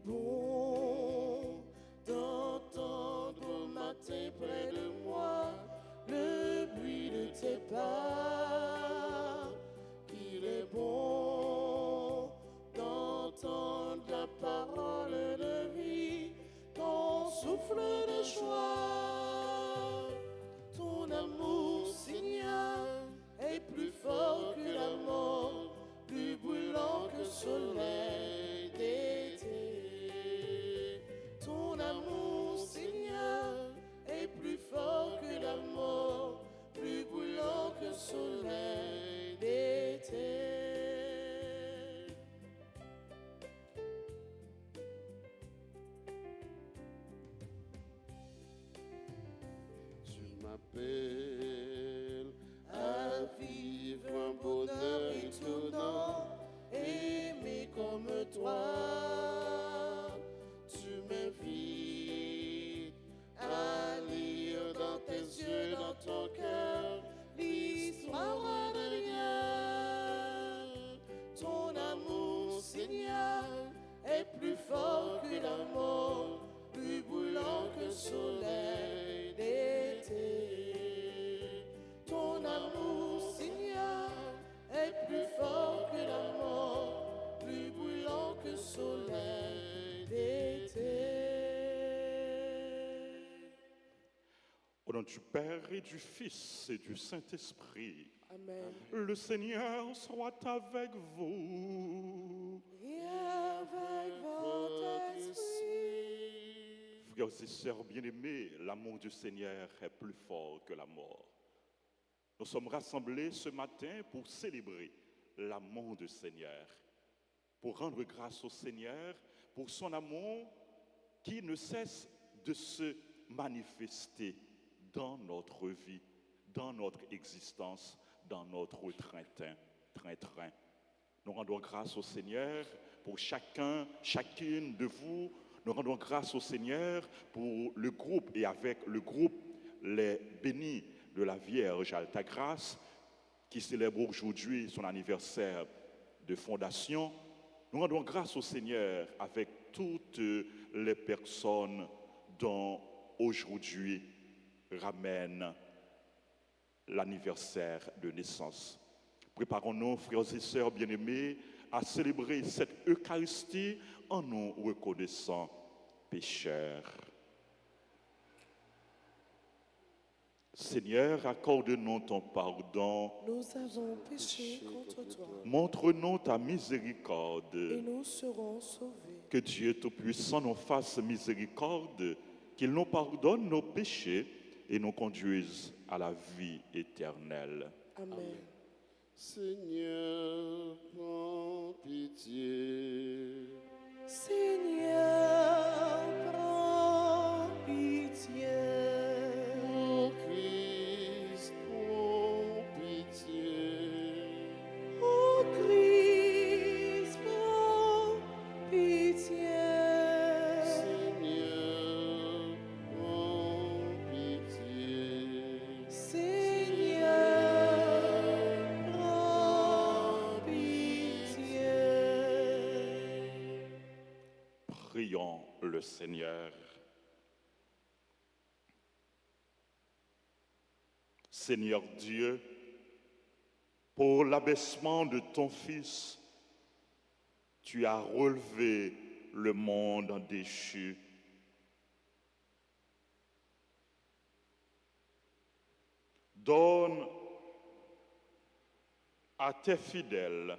bon d'entendre au matin près de moi le bruit de tes pas. Il est bon d'entendre la parole de vie, ton souffle de joie. Ton amour, Seigneur, est plus fort que la mort, plus brûlant que le soleil d'été. Ton amour, Seigneur, est plus fort que la mort, plus brûlant que le soleil d'été. Tu m'appelles à vivre un bonheur étonnant, aimer comme toi. Tu m'invites à lire dans tes yeux, dans ton cœur, l'histoire de Dieu. Ton amour, Seigneur, est plus fort que la mort, plus brûlant que le soleil d'été. Ton amour, Seigneur, est plus fort que la mort, plus brûlant que le soleil d'été. Au nom du Père et du Fils et du Saint-Esprit, Amen. le Seigneur soit avec vous. Et avec votre esprit. Frères et sœurs bien-aimés, l'amour du Seigneur est plus fort que la mort. Nous sommes rassemblés ce matin pour célébrer l'amour du Seigneur, pour rendre grâce au Seigneur pour son amour qui ne cesse de se manifester dans notre vie, dans notre existence, dans notre train-train. Nous rendons grâce au Seigneur pour chacune de vous. Nous rendons grâce au Seigneur pour le groupe et avec le groupe les bénis de la Vierge Altagrace qui célèbre aujourd'hui son anniversaire de fondation. Nous rendons grâce au Seigneur avec toutes les personnes dont aujourd'hui ramène l'anniversaire de naissance. Préparons-nous, frères et sœurs bien-aimés, à célébrer cette Eucharistie en nous reconnaissant pécheurs. Seigneur, accorde-nous ton pardon. Nous avons péché contre toi. Montre-nous ta miséricorde. Et nous serons sauvés. Que Dieu Tout-Puissant nous fasse miséricorde, qu'il nous pardonne nos péchés et nous conduise à la vie éternelle. Amen. Seigneur, prends pitié. Seigneur, prends pitié. Ô Christ, prends pitié. Ô Christ, prends pitié. Seigneur, prends pitié. Seigneur, prends pitié. Prions le Seigneur. Seigneur Dieu, pour l'abaissement de ton Fils, tu as relevé le monde déchu. Donne à tes fidèles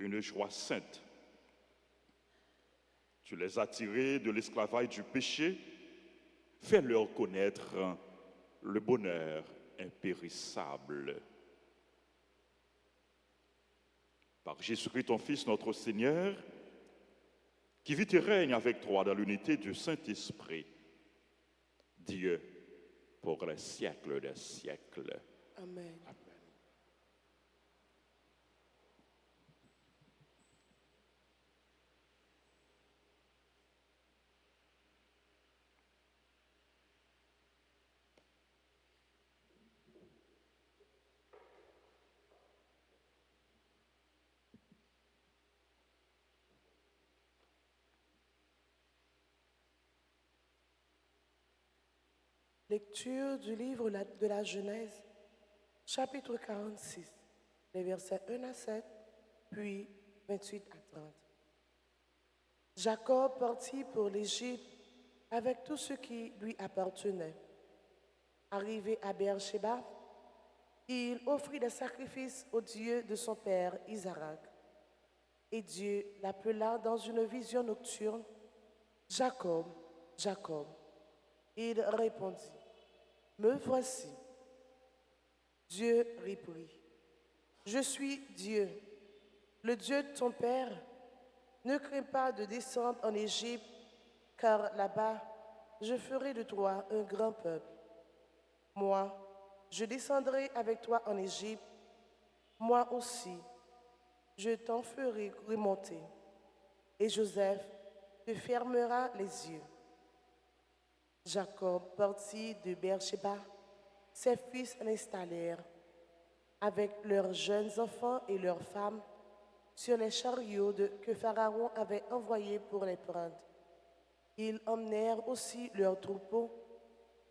une joie sainte. Tu les as tirés de l'esclavage du péché, fais-leur connaître le bonheur impérissable. Par Jésus-Christ, ton Fils, notre Seigneur, qui vit et règne avec toi dans l'unité du Saint-Esprit, Dieu, pour les siècles des siècles. Amen. Lecture du livre de la Genèse, chapitre 46, les versets 1 à 7, puis 28 à 30. Jacob partit pour l'Égypte avec tout ce qui lui appartenait. Arrivé à Beersheba, il offrit des sacrifices au Dieu de son père Isaac. Et Dieu l'appela dans une vision nocturne, « Jacob, Jacob. » Il répondit, « Me voici. » Dieu reprit, « Je suis Dieu, le Dieu de ton père. Ne crains pas de descendre en Égypte, car là-bas, je ferai de toi un grand peuple. Moi, je descendrai avec toi en Égypte. Moi aussi, je t'en ferai remonter. Et Joseph te fermera les yeux. » Jacob partit de Beersheba. Ses fils l'installèrent avec leurs jeunes enfants et leurs femmes sur les chariots que Pharaon avait envoyés pour les prendre. Ils emmenèrent aussi leurs troupeaux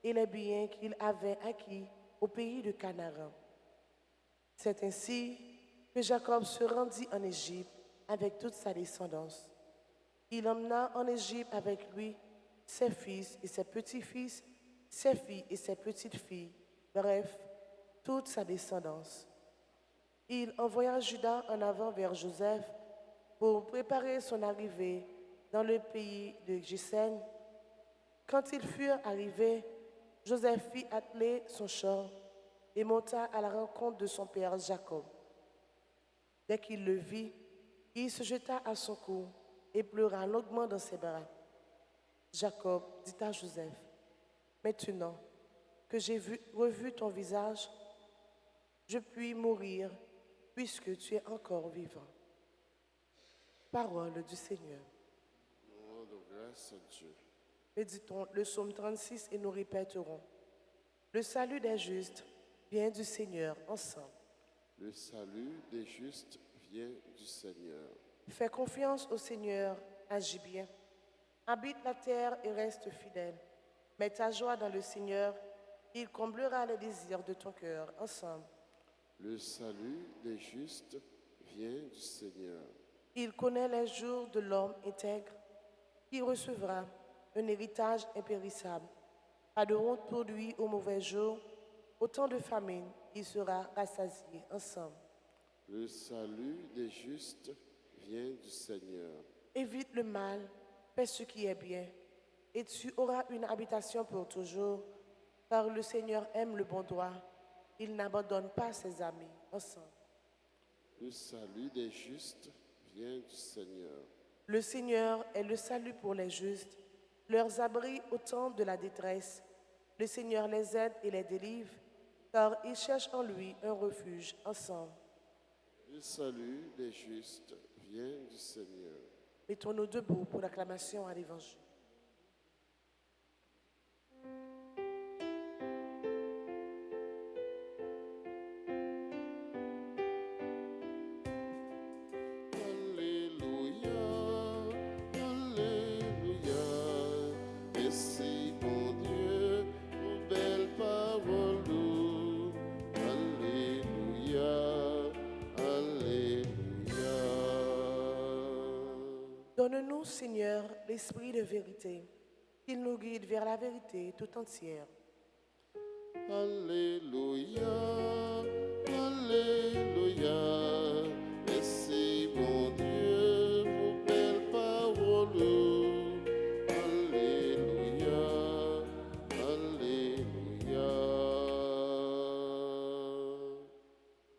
et les biens qu'ils avaient acquis au pays de Canaan. C'est ainsi que Jacob se rendit en Égypte avec toute sa descendance. Il emmena en Égypte avec lui ses fils et ses petits-fils, ses filles et ses petites-filles, bref, toute sa descendance. Il envoya Juda en avant vers Joseph pour préparer son arrivée dans le pays de Goshen. Quand ils furent arrivés, Joseph fit atteler son char et monta à la rencontre de son père Jacob. Dès qu'il le vit, il se jeta à son cou et pleura longuement dans ses bras. Jacob dit à Joseph, « Maintenant que j'ai revu ton visage, je puis mourir puisque tu es encore vivant. » Parole du Seigneur. Nous rendons grâce à Dieu. Méditons le psaume 36 et nous répéterons. Le salut des justes vient du Seigneur ensemble. Le salut des justes vient du Seigneur. Fais confiance au Seigneur, agis bien. Habite la terre et reste fidèle. Mets ta joie dans le Seigneur, il comblera les désirs de ton cœur ensemble. Le salut des justes vient du Seigneur. Il connaît les jours de l'homme intègre, qui recevra un héritage impérissable. Pas de honte pour lui au mauvais jour, au temps de famine, il sera rassasié ensemble. Le salut des justes vient du Seigneur. Évite le mal, fais ce qui est bien, et tu auras une habitation pour toujours, car le Seigneur aime le bon droit, il n'abandonne pas ses amis ensemble. Le salut des justes vient du Seigneur. Le Seigneur est le salut pour les justes, leurs abris au temps de la détresse. Le Seigneur les aide et les délivre, car ils cherchent en lui un refuge ensemble. Le salut des justes vient du Seigneur. Mettons-nous debout pour l'acclamation à l'Évangile. Alléluia, Alléluia. Merci mon Dieu pour belle parole. Alléluia, Alléluia. Donne-nous, Seigneur, l'esprit de vérité, qu'il nous guide vers la vérité tout entière. Alléluia, Alléluia. Merci mon Dieu pour belle parole. Alléluia, Alléluia.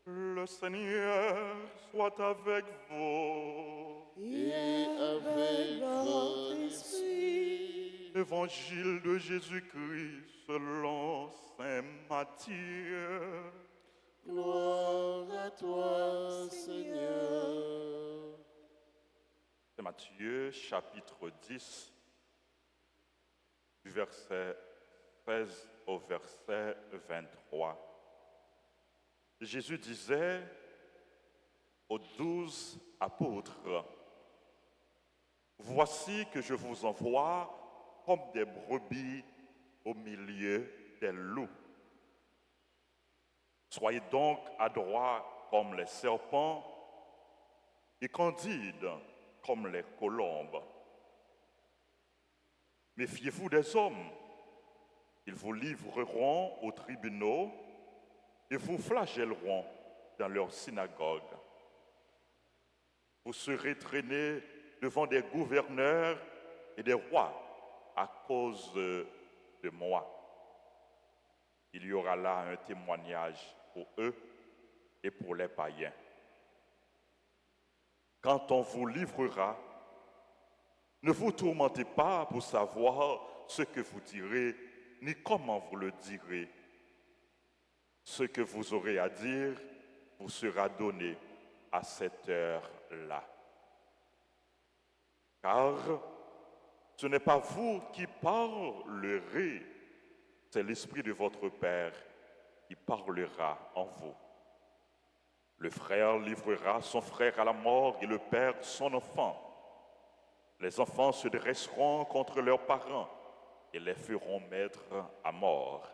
Le Seigneur soit avec vous. Et avec votre esprit. Évangile de Jésus-Christ selon saint Matthieu. Gloire à toi, Seigneur. C'est Matthieu chapitre 10, du verset 13 au verset 23. Jésus disait aux 12 apôtres, « Voici que je vous envoie comme des brebis au milieu des loups. Soyez donc adroits comme les serpents et candides comme les colombes. Méfiez-vous des hommes. Ils vous livreront aux tribunaux et vous flagelleront dans leurs synagogues. Vous serez traînés devant des gouverneurs et des rois à cause de moi. Il y aura là un témoignage pour eux et pour les païens. Quand on vous livrera, ne vous tourmentez pas pour savoir ce que vous direz, ni comment vous le direz. Ce que vous aurez à dire vous sera donné à cette heure-là. Car ce n'est pas vous qui parlerez, c'est l'Esprit de votre Père qui parlera en vous. Le frère livrera son frère à la mort et le père son enfant. Les enfants se dresseront contre leurs parents et les feront mettre à mort.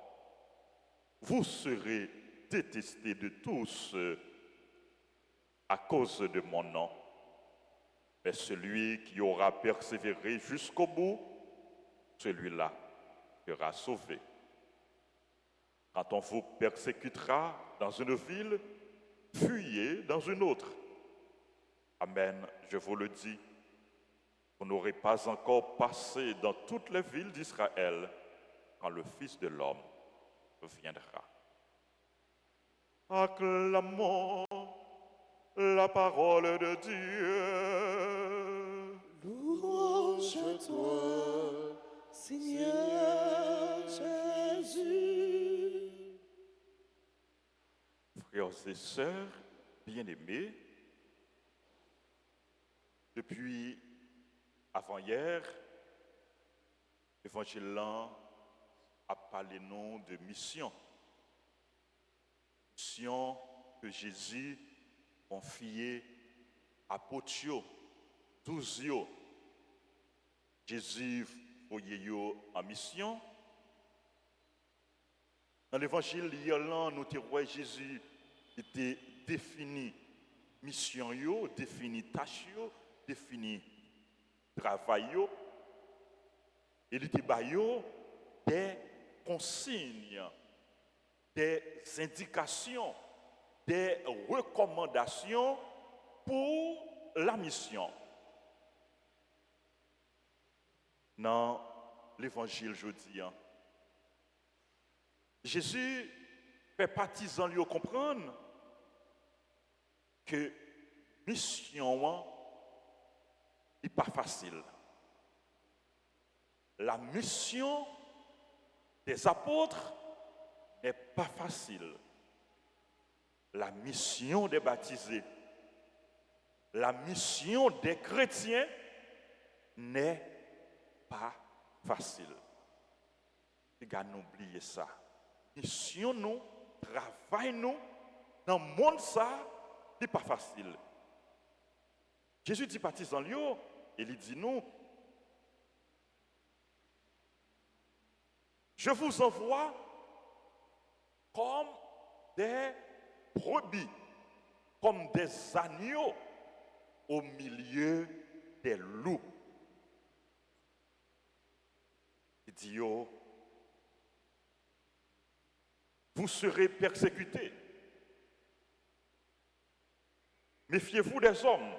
Vous serez détestés de tous à cause de mon nom. Mais celui qui aura persévéré jusqu'au bout, celui-là sera sauvé. Quand on vous persécutera dans une ville, fuyez dans une autre. Amen, je vous le dis. Vous n'aurez pas encore passé dans toutes les villes d'Israël quand le Fils de l'homme viendra. Acclamons la parole de Dieu. Louange à toi, Seigneur Jésus. Frères et sœurs bien-aimés, depuis avant-hier, l'Évangile a parlé non de mission. Mission que Jésus confiait à Potio, 12 yo. Jésus voyait en mission. Dans l'Évangile, hier là, nous voyons Jésus était défini mission yo, défini tâche yo, défini travail yo. Il était baillot des consignes, des indications, des recommandations pour la mission. Dans l'évangile jeudi, Jésus fait partisan lui comprendre que mission n'est pas facile. La mission des apôtres n'est pas facile. La mission des baptisés, la mission des chrétiens n'est pas facile. Les gars, n'oubliez ça. Mission nous, travail nous, dans le monde ça, n'est pas facile. Jésus dit partisan lui, et il dit nous, je vous envoie comme des brebis, comme des agneaux au milieu des loups. Il dit, vous serez persécutés. Méfiez-vous des hommes.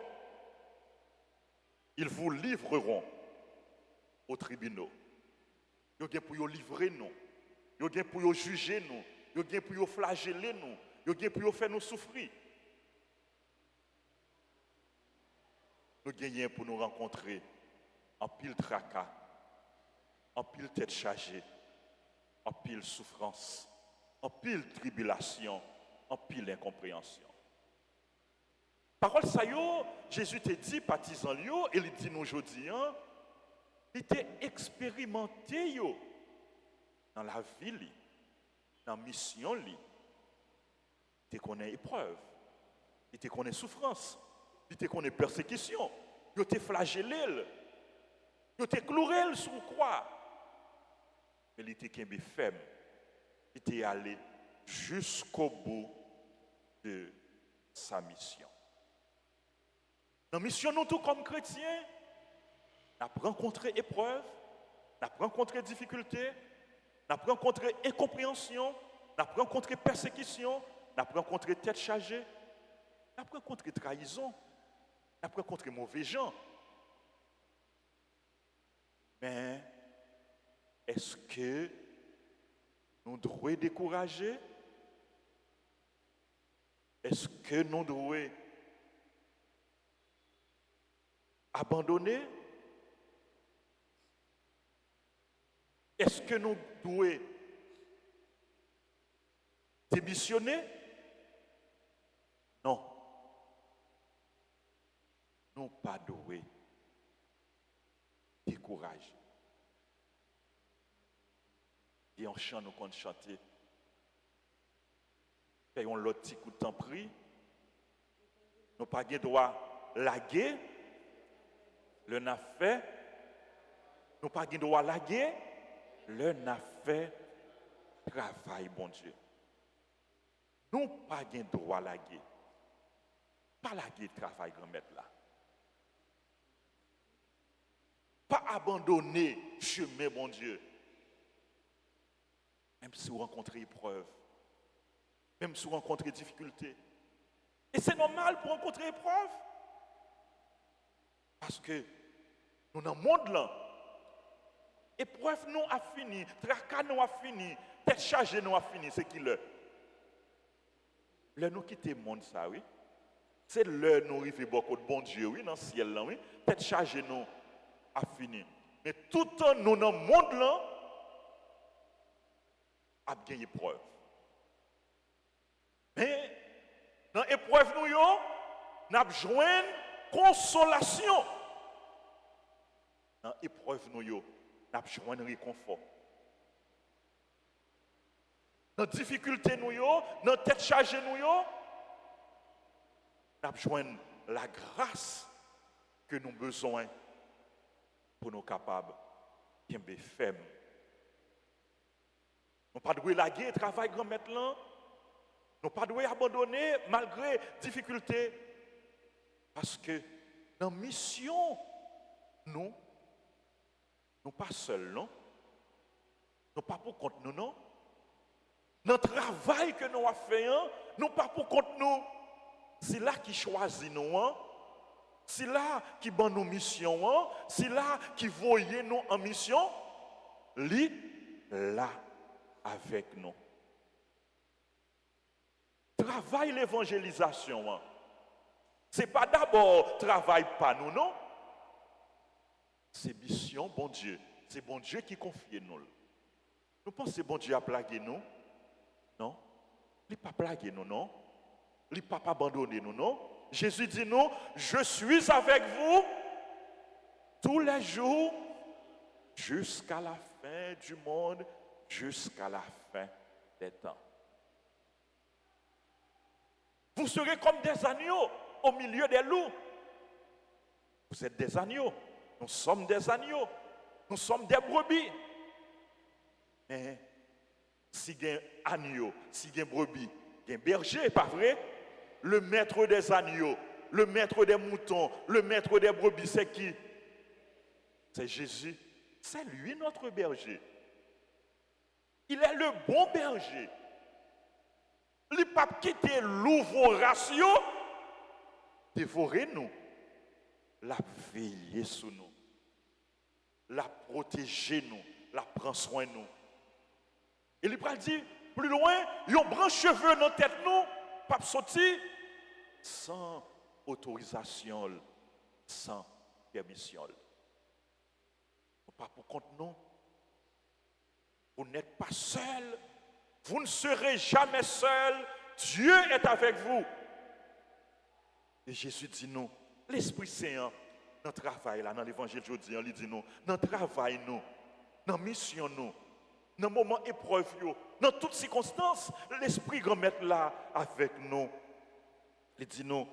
Ils vous livreront aux tribunaux. Ils ont pour livrer nous. Ils ont pour juger nous. Ils ont pour flageller nous. Ils ont pour faire nous souffrir. Nous gagnons pour nous rencontrer en pile tracas, en pile tête chargée, en pile souffrance, en pile tribulation, en pile incompréhension. Parole ça yo, Jésus te dit, partisan yo, et il dit nous aujourd'hui, il était expérimenté yo dans la vie, dans la mission, il te connaît épreuve, il te connaît souffrance, il te connaît persécution, il te flagellé, il te cloué sur croix, mais il te kembe ferme, il était allé jusqu'au bout de sa mission. Dans la mission, nous, tout comme chrétiens, nous avons rencontré épreuves, nous avons rencontré difficultés, nous avons rencontré incompréhension, nous avons rencontré persécution, nous avons rencontré tête chargée, nous avons rencontré trahison, nous avons rencontré mauvais gens. Mais est-ce que nous devons décourager? Est-ce que nous devons abandonner? Est-ce que nous devons démissionner? Non. Nous pas devons décourager. Et en chant, nous comptons chanter. Payons l'autre petit coup de temps pris. Nous pas de droit laguer. Le n'a fait. Nous pas de droit laguer. Le n'a fait travail, bon Dieu. Nous pas de droit laguer. Pas laguer travail, grand-maître là. Pas abandonner chemin, bon Dieu. Même si vous rencontrez épreuve, même si vous rencontrez difficulté. Et c'est normal pour rencontrer épreuve. Parce que nous dans le monde là, épreuve nous a fini, tracas nous a fini, tête chargée nous a fini, c'est qui le nous quitter le monde ça, oui. C'est le nous arriver beaucoup de bon Dieu, oui, dans le ciel là, oui. Tête chargée nous a fini. Mais tout le temps nous dans le monde là, a gagné épreuve. Mais dans l'épreuve, nous avons besoin de consolation. Dans l'épreuve, nous avons besoin de réconfort. Dans la difficulté, nous dans la tête chargée, nous avons besoin de la grâce que nous avons besoin pour nous capables de faire. Nous ne pouvons pas laguer le travail grand-maître là. Nous ne pouvons pas abandonner malgré difficultés. Parce que dans la mission, nous pas seuls, non? Nous pas pour compte nous, non? Dans le travail que nous avons fait, nous pas pour compte nous. C'est là qui choisit nous, hein? C'est là qui bat nos missions, hein? C'est là qui voyait nous en mission. Lui, là, avec nous. Travail l'évangélisation, hein? Ce n'est pas d'abord travail pas nous, non? C'est mission, bon Dieu. C'est bon Dieu qui confie nous. Nous pensons que bon Dieu a plagué nous? Non? Il n'a pas plagué nous, non? Il n'a pas abandonné nous, non? Jésus dit nous, je suis avec vous tous les jours jusqu'à la fin du monde, jusqu'à la fin des temps. Vous serez comme des agneaux au milieu des loups. Vous êtes des agneaux. Nous sommes des agneaux. Nous sommes des brebis. Mais si il y a un agneau, si il y a un brebis, il y a un berger, pas vrai? Le maître des agneaux, le maître des moutons, le maître des brebis, c'est qui? C'est Jésus. C'est lui notre berger. Il est le bon berger. Il n'a pas quitté l'ouvre ratio, dévorer nous, la veiller sur nous, la protéger nous, la prendre soin de nous. Et il va dire, plus loin, il y a un branche cheveux dans la tête nous, pas sortir sans autorisation, sans permission. Pas pour compte nous. Vous n'êtes pas seul. Vous ne serez jamais seul. Dieu est avec vous. Et Jésus dit nous, l'Esprit Saint, dans le travail, là, dans l'évangile aujourd'hui, il dit nous, dans le travail, nous, dans la mission, nous, dans le moment épreuve, dans toutes circonstances, l'Esprit grand-maître là avec nous. Il dit nous,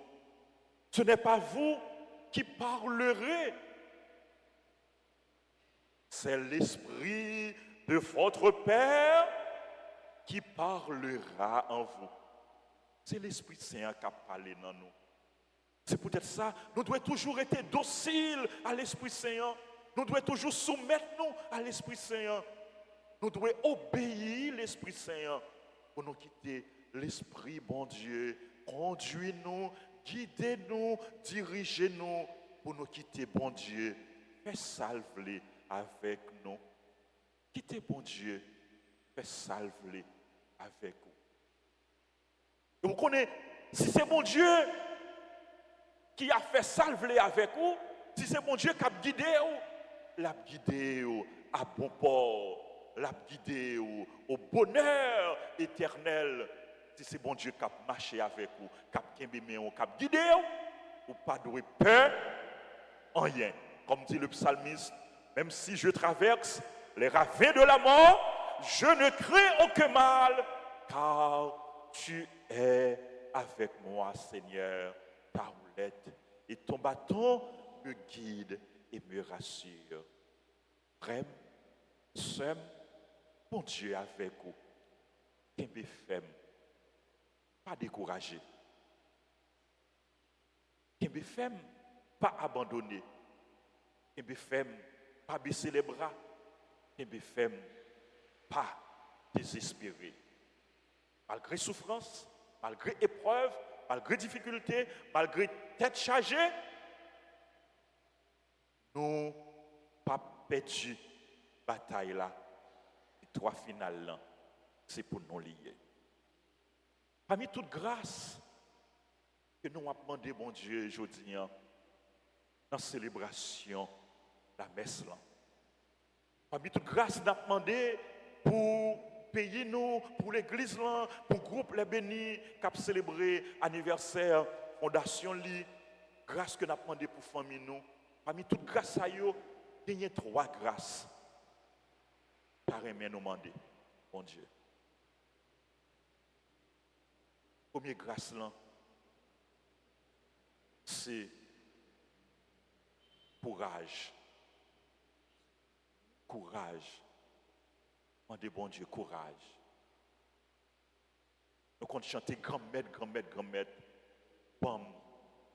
ce n'est pas vous qui parlerez, c'est l'Esprit de votre Père qui parlera en vous. C'est l'Esprit Saint qui a parlé dans nous. C'est peut-être ça, nous devons toujours être dociles à l'Esprit Saint. Nous devons toujours soumettre nous à l'Esprit Saint. Nous devons obéir l'Esprit Saint pour nous quitter l'Esprit, bon Dieu. Conduis-nous, guidez-nous, dirigez-nous pour nous quitter, bon Dieu. Fais salve-les avec nous. Quittez, bon Dieu. Fais salve-les avec vous. Et vous connaissez, si c'est bon Dieu qui a fait salve-les avec vous, si c'est bon Dieu qui a guidé vous, l'a guidé à bon port, l'a guidé au bonheur éternel. Si c'est bon Dieu qui a marché avec vous, qui a guidé vous, pas de peur en rien. Comme dit le psalmiste, même si je traverse les ravins de la mort, je ne crains aucun mal, car tu es avec moi, Seigneur. Ta houlette et ton bâton me guident et me rassurent. Frère, sœur, bon Dieu avec vous. Kembe femme, pas découragé. Kembe femme, pas abandonné. Kembe femme, pas baisser les bras. Kembe femme, pas désespéré. Malgré souffrance, malgré épreuve, malgré difficulté, malgré tête chargée, nous pas perdu bataille là. Et trois finales là, c'est pour nous lier. Parmi toute grâce que nous avons demandé, bon Dieu, aujourd'hui, dans la célébration, la messe là. Parmi toute grâce, nous avons demandé pour pays nous, pour l'église là, pour le groupe Les Bénis, qui a célébré l'anniversaire, fondation Li, grâce que nous avons demandé pour la famille nous. Parmi toutes grâces à eux, il y a trois grâces. Par nous demander, mon Dieu. Première grâce là, c'est courage. Courage. Demandez, bon Dieu, courage. Nous comptons chanter grand-maître, grand-maître, grand-maître. Bam,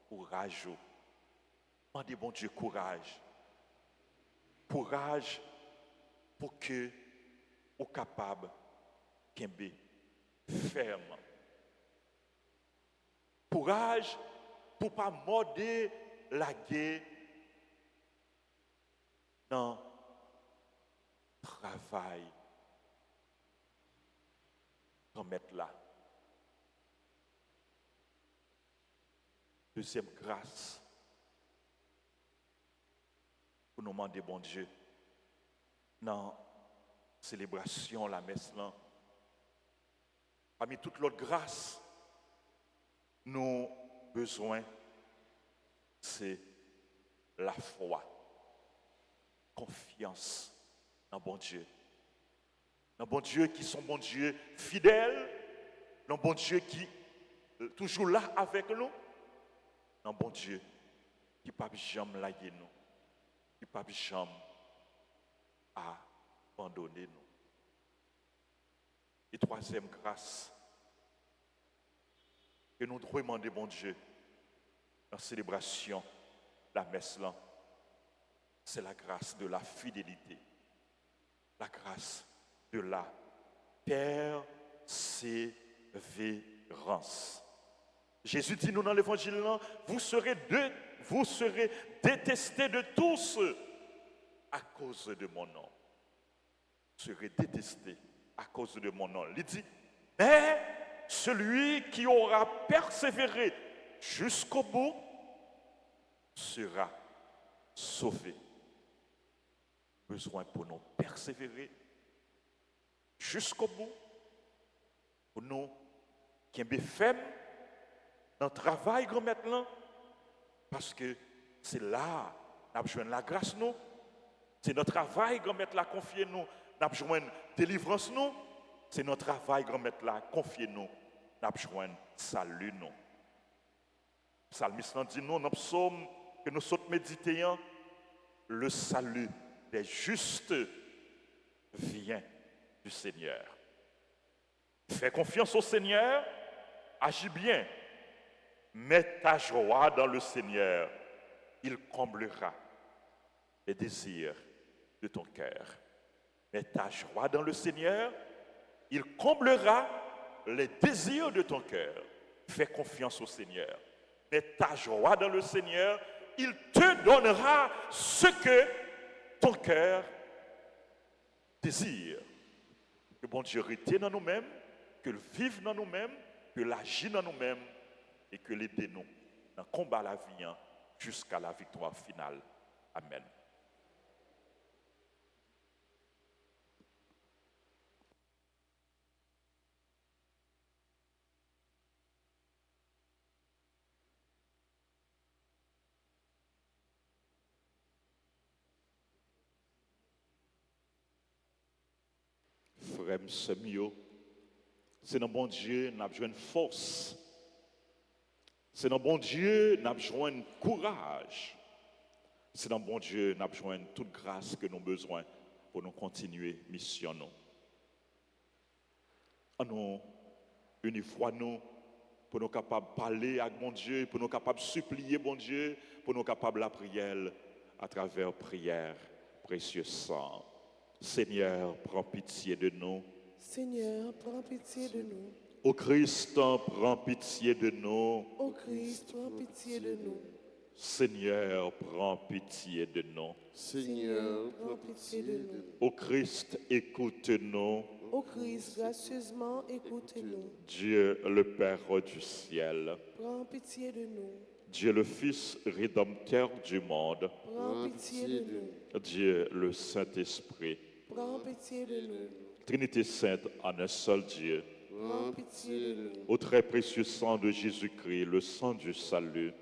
courage. Demandez, bon Dieu, courage. Courage pour que vous capable de ferme. Courage pour ne pas morder la guerre dans le travail. Remettre là. Deuxième grâce pour nous demander, bon Dieu, dans la célébration, la messe là, parmi toute l'autre grâce, nous besoin, c'est la foi, confiance dans bon Dieu. Dans bon Dieu qui sont bon Dieu fidèle, dans bon Dieu qui est toujours là avec nous, dans bon Dieu qui ne peut jamais laguer nous, qui ne peut jamais abandonner nous. Et troisième grâce, que nous devons demander bon Dieu dans la célébration, la messe là, c'est la grâce de la fidélité, la grâce de la persévérance. Jésus dit nous dans l'évangile là, vous serez détestés de tous à cause de mon nom. Vous serez détestés à cause de mon nom. Il dit, mais celui qui aura persévéré jusqu'au bout sera sauvé. Besoin pour nous persévérer jusqu'au bout, pour nous qui sommes fermes dans le travail grand maintenant, parce que c'est là nous avons besoin de la grâce nous, c'est notre travail grand maître la confier nous, nous avons besoin de délivrance nous, c'est notre travail grand maître la confier nous, nous avons besoin de salut nous. Le psalmiste dit nous dans le psaume que nous sommes médités, le salut des justes vient du Seigneur. Fais confiance au Seigneur, agis bien. Mets ta joie dans le Seigneur. Il comblera les désirs de ton cœur. Mets ta joie dans le Seigneur. Il comblera les désirs de ton cœur. Fais confiance au Seigneur. Mets ta joie dans le Seigneur. Il te donnera ce que ton cœur désire. Que bon Dieu retienne dans nous-mêmes, que le vive dans nous-mêmes, que l'agit dans nous-mêmes et que l'aide nous dans le combat à la vie jusqu'à la victoire finale. Amen. Frère Semio, c'est dans bon Dieu nous avons besoin de force. C'est dans bon Dieu nous avons besoin de courage. C'est dans bon Dieu nous avons besoin de toute grâce que nous avons besoin pour nous continuer mission. Nous une fois nous pour nous capables de parler avec bon Dieu, pour nous capables de supplier bon Dieu, pour nous capables de la prière à travers prière, précieux sang. Seigneur, prends pitié de nous. Seigneur, prends pitié de nous. Ô Christ, prends pitié de nous. Ô Christ, prends pitié de nous. Seigneur, prends pitié de nous. Seigneur, prends pitié de nous. Ô Christ, écoute-nous. Ô Christ, gracieusement, écoute-nous. Dieu le Père du ciel, Prends pitié de nous. Dieu le Fils rédempteur du monde, Prends pitié de nous. Dieu le Saint-Esprit, Prends pitié de nous. Trinité sainte en un seul Dieu, Prends pitié de nous. au très précieux sang de Jésus-Christ, le sang du salut,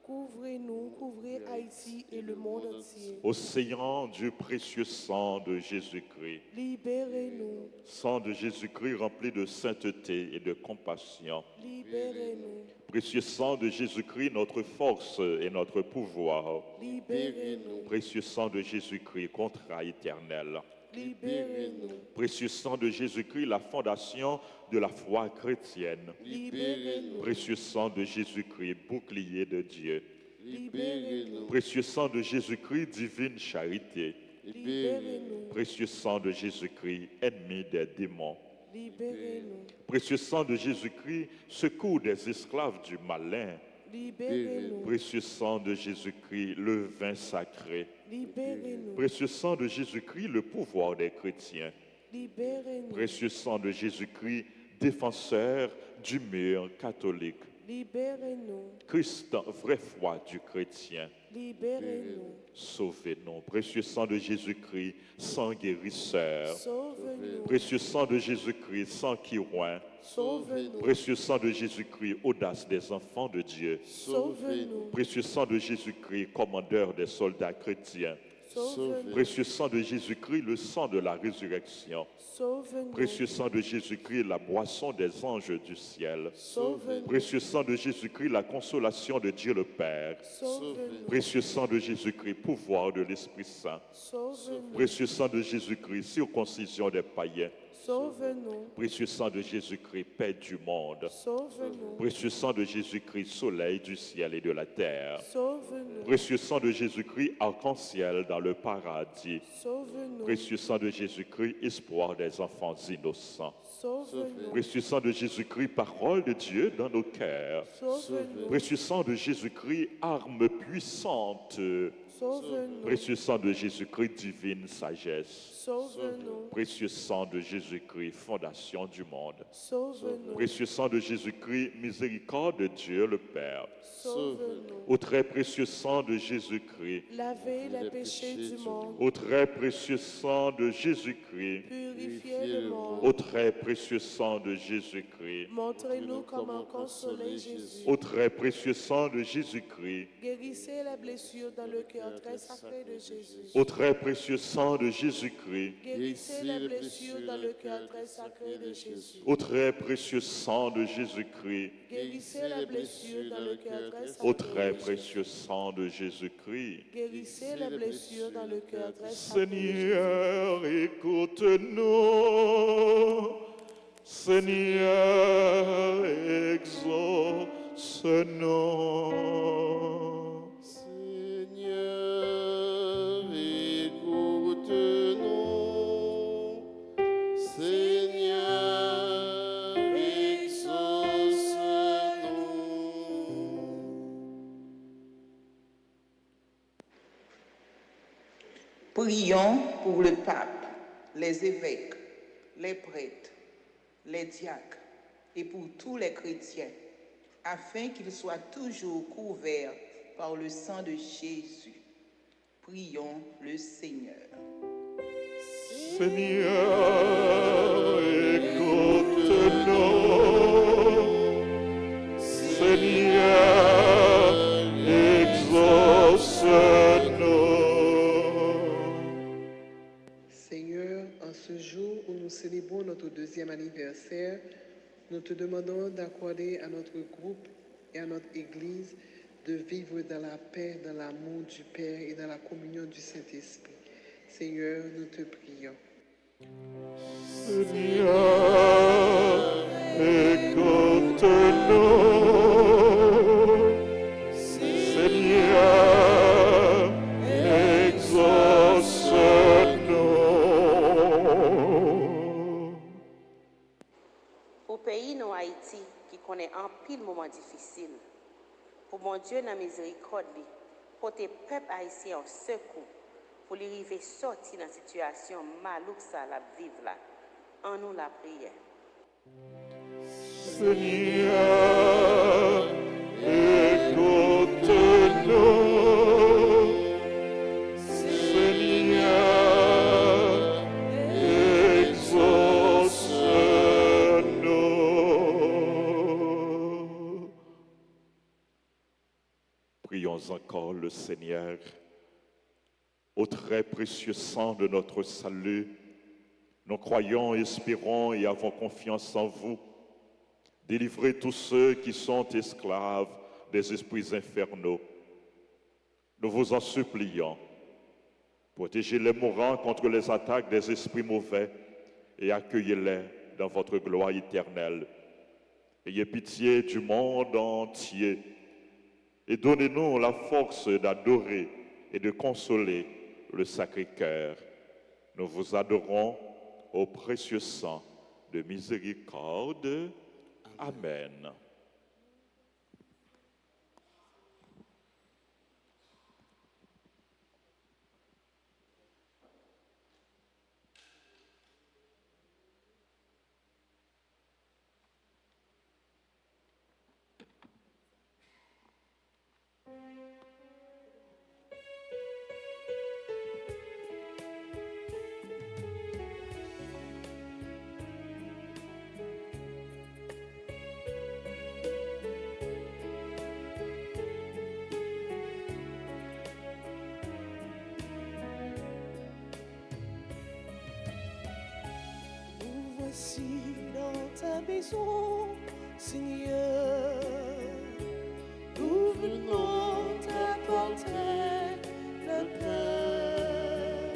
Couvrez-nous, couvrez Haïti et le monde entier. océan du précieux sang de Jésus-Christ, Libérez-nous, sang de Jésus-Christ rempli de sainteté et de compassion, libérez-nous, précieux sang de Jésus-Christ, notre force et notre pouvoir, libérez-nous, précieux sang de Jésus-Christ, contrat éternel, libérez-nous, précieux sang de Jésus-Christ, la fondation de la foi chrétienne, libérez-nous, précieux sang de Jésus-Christ, bouclier de Dieu, libérez-nous, précieux sang de Jésus-Christ, divine charité, libérez-nous, précieux sang de Jésus-Christ, ennemi des démons, libérez-nous, précieux sang de Jésus-Christ, secours des esclaves du malin, libérez-nous, précieux sang de Jésus-Christ, le vin sacré, libérez-nous, précieux sang de Jésus-Christ, le pouvoir des chrétiens, libérez-nous, précieux sang de Jésus-Christ, défenseur du mur catholique, libérez-nous, Christ, vraie foi du chrétien, libérez-nous, sauvez-nous, précieux sang de Jésus-Christ, sang guérisseur, sauve-nous, précieux sang de Jésus-Christ, sang qui oint, sauve-nous, précieux sang de Jésus-Christ, audace des enfants de Dieu, sauve-nous, précieux sang de Jésus-Christ, commandeur des soldats chrétiens, sauve-nous, précieux sang de Jésus-Christ, le sang de la résurrection, sauve-nous, précieux sang de Jésus-Christ, la boisson des anges du ciel, sauve-nous, précieux sang de Jésus-Christ, la consolation de Dieu le Père, sauve-nous, précieux sang de Jésus-Christ, pouvoir de l'Esprit Saint, sauve-nous, précieux sang de Jésus-Christ, circoncision des païens, sauve-nous, précieux sang de Jésus-Christ, paix du monde, sauve-nous, précieux sang de Jésus-Christ, soleil du ciel et de la terre, sauve-nous, précieux sang de Jésus-Christ, arc-en-ciel dans le paradis, sauve-nous, précieux sang de Jésus-Christ, espoir des enfants innocents, sauve-nous, précieux sang de Jésus-Christ, parole de Dieu dans nos cœurs, sauve-nous, précieux sang de Jésus-Christ, arme puissante, sauve-nous, précieux sang de Jésus-Christ, divine sagesse, sauve-nous, précieux sang de Jésus-Christ, fondation du monde, sauve-nous, précieux sang de Jésus-Christ, miséricorde de Dieu le Père, sauve-nous, au très précieux sang de Jésus-Christ, lavez les péchés du monde, au très précieux sang de Jésus-Christ, purifiez le monde, au très précieux sang de Jésus-Christ, montrez-nous comment consoler Jésus, au très précieux sang de Jésus-Christ, guérissez les blessures dans le cœur très sacré de Jésus, au très précieux sang de Jésus-Christ, guérissez les blessures dans le cœur très sacré de Jésus, au très précieux sang de Jésus-Christ, guérissez les blessures dans le cœur très sacré au de très Jésus, précieux sang de Jésus-Christ. guérissez les blessures dans le cœur très sacré de Jésus. Seigneur, écoute-nous. Seigneur, exauce-nous. Seigneur, écoute-nous. Seigneur, exauce-nous. Prions pour le pape, les évêques, les prêtres, les diacres et pour tous les chrétiens, afin qu'ils soient toujours couverts par le sang de Jésus. Prions le Seigneur. Seigneur, écoute-nous. Seigneur, exauce-nous. Seigneur, en ce jour où nous célébrons notre 2e anniversaire, nous te demandons d'accorder à notre groupe et à notre Église de vivre dans la paix, dans l'amour du Père et dans la communion du Saint-Esprit. Seigneur, nous te prions. Seigneur, écoute-nous. Seigneur, exauce-nous. Pour pays nous Haïti qui connaît un pile moment difficile, pour mon Dieu dans miséricorde, pour tes peuples haïtiens en secours, pour les arriver sortir dans la situation malouk ça la vivre là. En nous la prière. Seigneur, écoute-nous. Seigneur, exauce-nous. Prions encore le Seigneur. Au très précieux sang de notre salut, nous croyons, espérons et avons confiance en vous. Délivrez tous ceux qui sont esclaves des esprits infernaux. Nous vous en supplions. Protégez les mourants contre les attaques des esprits mauvais et accueillez-les dans votre gloire éternelle. Ayez pitié du monde entier et donnez-nous la force d'adorer et de consoler le Sacré-Cœur. Nous vous adorons au précieux sang de miséricorde. Amen. Voici dans ta maison, Seigneur, nous venons t'apporter le pain.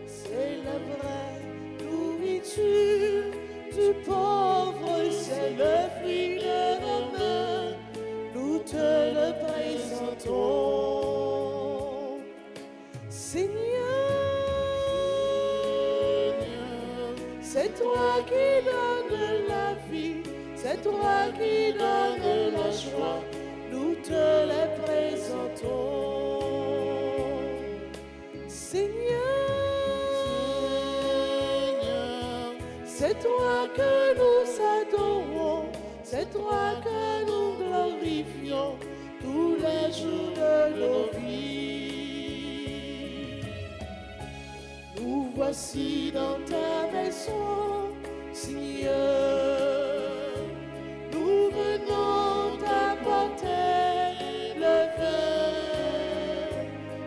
C'est la vraie nourriture du pauvre, c'est le fruit de nos mains, nous te le présentons. Seigneur, c'est toi qui donnes la vie, c'est toi qui donnes la joie, nous te les présentons. Seigneur, c'est toi que nous adorons, c'est toi que nous glorifions tous les jours de nos vies. Nous voici dans ta maison, Seigneur, nous venons t'apporter le vin.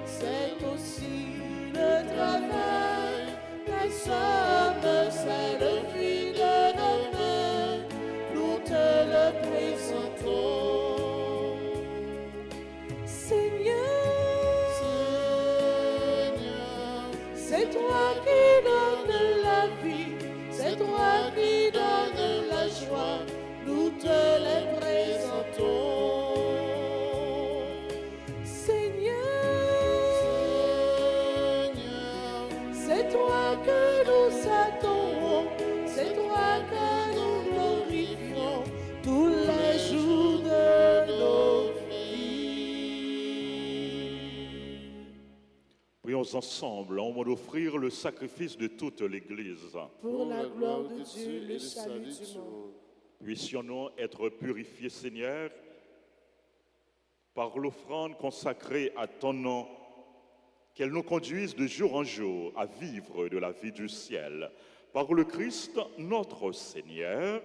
C'est aussi le travail des hommes, c'est le fruit de nos mains, nous te le présentons. Seigneur, c'est toi qui donnes la vie, Prions ensemble en d'offrir le sacrifice de toute l'Église. Pour la gloire de Dieu, le salut du monde. Puissions-nous être purifiés, Seigneur, par l'offrande consacrée à ton nom, qu'elle nous conduise de jour en jour à vivre de la vie du ciel. Par le Christ, notre Seigneur.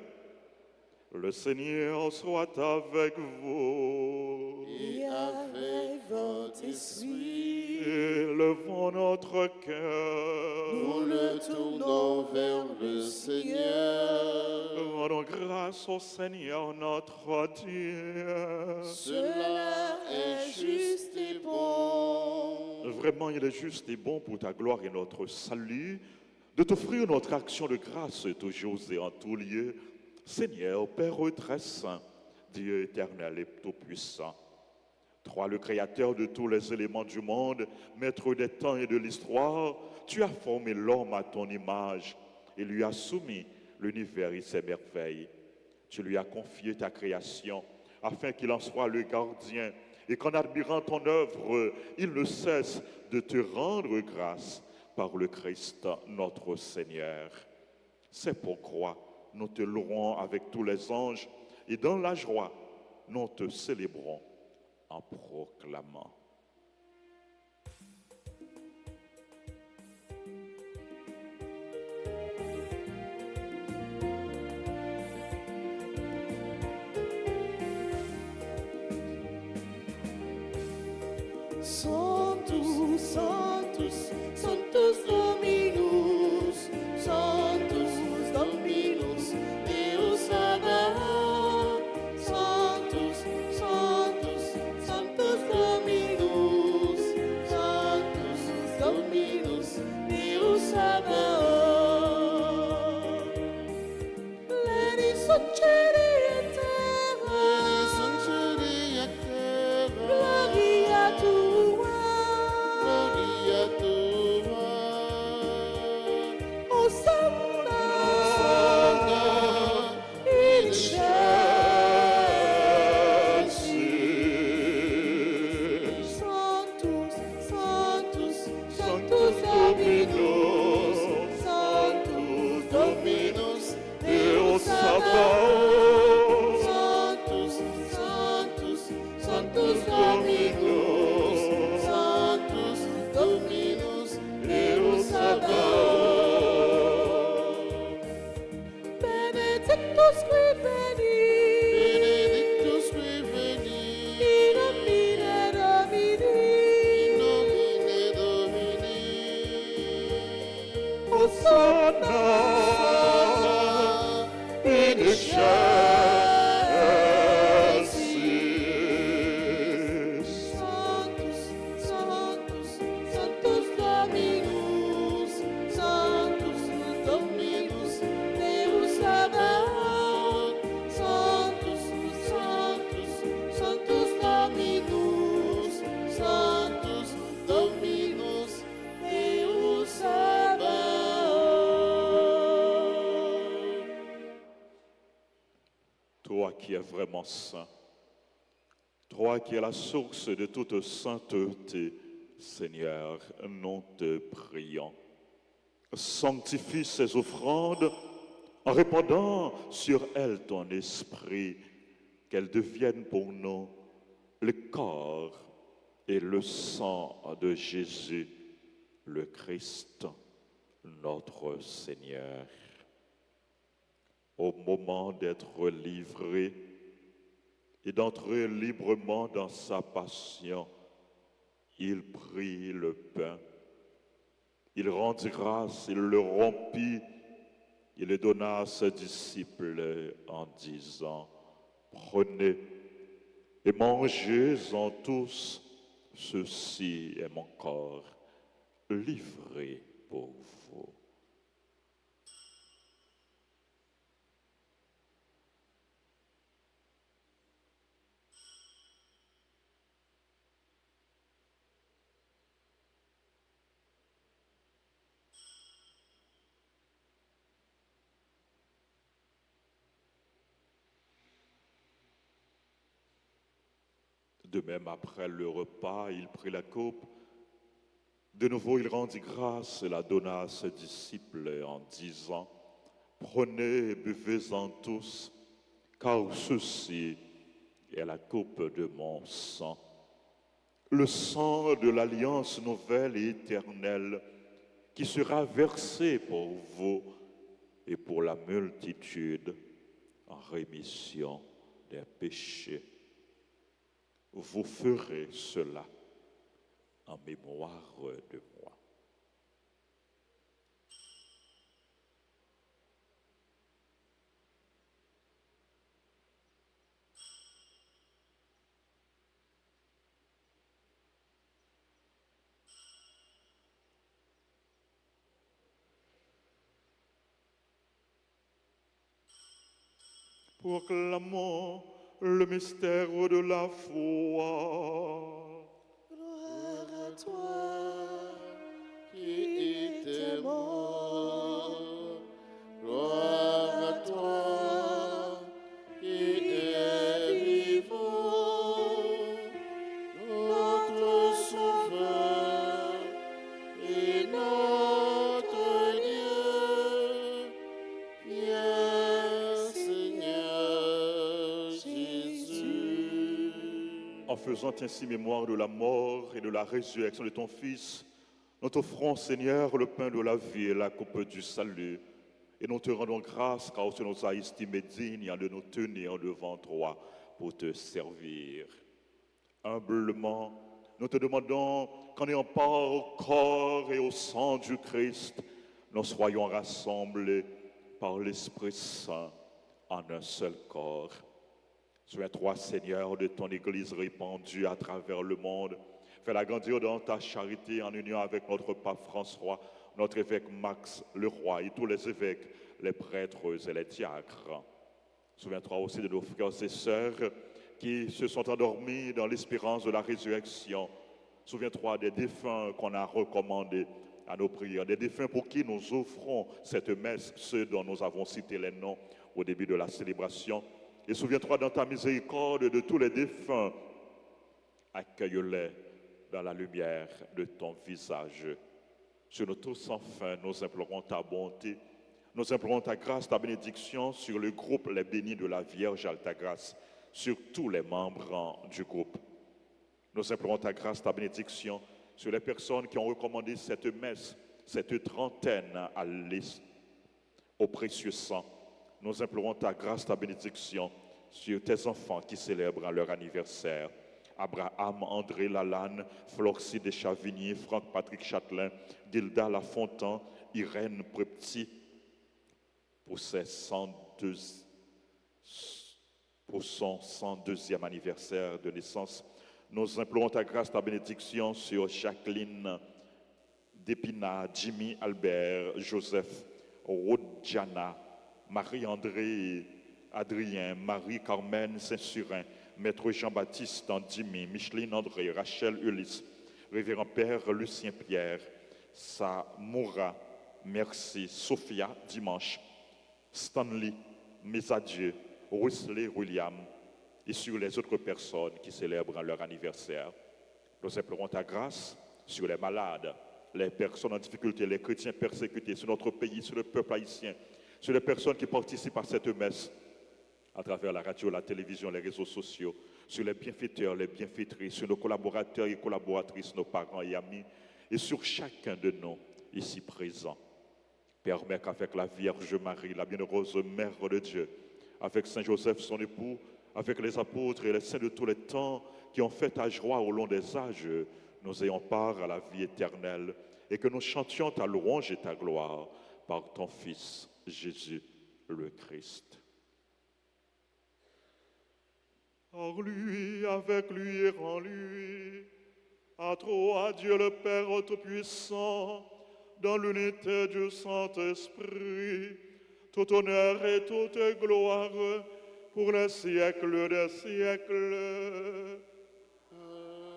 Le Seigneur soit avec vous. Et avec votre esprit, Élevons notre cœur. nous le tournons vers le Seigneur. Rendons grâce au Seigneur notre Dieu. Cela est juste et bon. Vraiment, il est juste et bon pour ta gloire et notre salut de t'offrir notre action de grâce toujours et en tout lieu. Seigneur, Père très saint, Dieu éternel et tout-puissant, toi le créateur de tous les éléments du monde, maître des temps et de l'histoire, tu as formé l'homme à ton image et lui as soumis l'univers et ses merveilles. Tu lui as confié ta création afin qu'il en soit le gardien et qu'en admirant ton œuvre, il ne cesse de te rendre grâce par le Christ notre Seigneur. C'est pourquoi nous te louerons avec tous les anges et dans la joie, nous te célébrons en proclamant. Sanctus, Sanctus, Sanctus Dominus, Sanctus Dominus, Deus Sabaoth. Sanctus, Sanctus, Sanctus Dominus, Sanctus Dominus, Deus Sabaoth. Benedictus Sanctuary et terra, Gloria tua, gloria tua. Hosanna in in excelsis. Sanctus, Sanctus, Sanctus Dominus, Sanctus Dominus, Deus Sabaoth. Sanctus, Sanctus, Sanctus Dominus, Sanctus Dominus, Deus Sabaoth. Benedictus qui veni, Benedictus qui veni, in nomine Domini, in nomine Domini. Hosanna in excelsis. Sanctus, Sanctus, Sanctus Dominus, Sanctus Dominus, Deus Sabaoth. Sanctus, Sanctus, Sanctus Dominus, Sanctus Dominus, Deus Sabaoth. Toi qui es vraiment saint, toi qui es la source de toute sainteté, Seigneur, nous te prions. Sanctifie ces offrandes en répandant sur elles ton esprit, qu'elles deviennent pour nous le corps et le sang de Jésus, le Christ, notre Seigneur. Au moment d'être livré et d'entrer librement dans sa passion, il prit le pain, il rendit grâce, il le rompit, il le donna à ses disciples en disant, prenez et mangez-en tous, ceci est mon corps livré pour vous. De même, après le repas, il prit la coupe, De nouveau, il rendit grâce et la donna à ses disciples en disant, prenez et buvez-en tous, car ceci est la coupe de mon sang. Le sang de l'alliance nouvelle et éternelle qui sera versé pour vous et pour la multitude en rémission des péchés. Vous ferez cela en mémoire de moi. Proclamons le mystère de la foi. Gloire à toi Qui était mort, gloire à toi qui est vivant, notre Sauveur et notre Dieu. Viens, Seigneur Jésus. En faisant ainsi mémoire de la mort et de la résurrection de ton Fils, nous t'offrons, Seigneur, le pain de la vie et la coupe du salut. Et nous te rendons grâce car tu nous as estimés dignes de nous tenir devant toi pour te servir. Humblement, nous te demandons qu'en ayant part au corps et au sang du Christ, nous soyons rassemblés par l'Esprit Saint en un seul corps. Souviens-toi, Seigneur, de ton Église répandue à travers le monde. Fais-la grandir dans ta charité en union avec notre pape François, notre évêque Max le roi et tous les évêques, les prêtres et les diacres. Souviens-toi aussi de nos frères et sœurs qui se sont endormis dans l'espérance de la résurrection. Souviens-toi des défunts qu'on a recommandés à nos prières, des défunts pour qui nous offrons cette messe, ceux dont nous avons cité les noms au début de la célébration. Et souviens-toi dans ta miséricorde de tous les défunts. Accueille-les dans la lumière de ton visage. Sur nous tous, enfin, nous implorons ta bonté. Nous implorons ta grâce, ta bénédiction sur le groupe Les Bénis de la Vierge Altagrace, sur tous les membres du groupe. Nous implorons ta grâce, ta bénédiction sur les personnes qui ont recommandé cette messe, cette trentaine au précieux sang. Nous implorons ta grâce, ta bénédiction sur tes enfants qui célèbrent leur anniversaire. Abraham, André Lalanne, Floxy de Chavigny, Franck Patrick Châtelain, Gilda Lafontan, Irène Prepti, pour son 102e anniversaire de naissance. Nous implorons ta grâce, ta bénédiction sur Jacqueline Dépina, Jimmy Albert, Joseph, Rodjana, Marie-André Adrien, Marie-Carmen Saint-Surin, Maître Jean-Baptiste Andimi, Micheline André, Rachel Ulysse, Révérend Père Lucien Pierre, Samoura, Merci, Sophia Dimanche, Stanley, Mesadieu, Wesley William, et sur les autres personnes qui célèbrent leur anniversaire. Nous implorons ta grâce sur les malades, les personnes en difficulté, les chrétiens persécutés, sur notre pays, sur le peuple haïtien, sur les personnes qui participent à cette messe, à travers la radio, la télévision, les réseaux sociaux, sur les bienfaiteurs, les bienfaitrices, sur nos collaborateurs et collaboratrices, nos parents et amis, et sur chacun de nous ici présents. Permets qu'avec la Vierge Marie, la bienheureuse Mère de Dieu, avec Saint Joseph, son époux, avec les apôtres et les saints de tous les temps qui ont fait ta joie au long des âges, nous ayons part à la vie éternelle et que nous chantions ta louange et ta gloire par ton Fils, Jésus le Christ. Par lui, avec lui et en lui, à toi, Dieu le Père Tout-Puissant, dans l'unité du Saint-Esprit, tout honneur et toute gloire pour les siècles des siècles. Amen.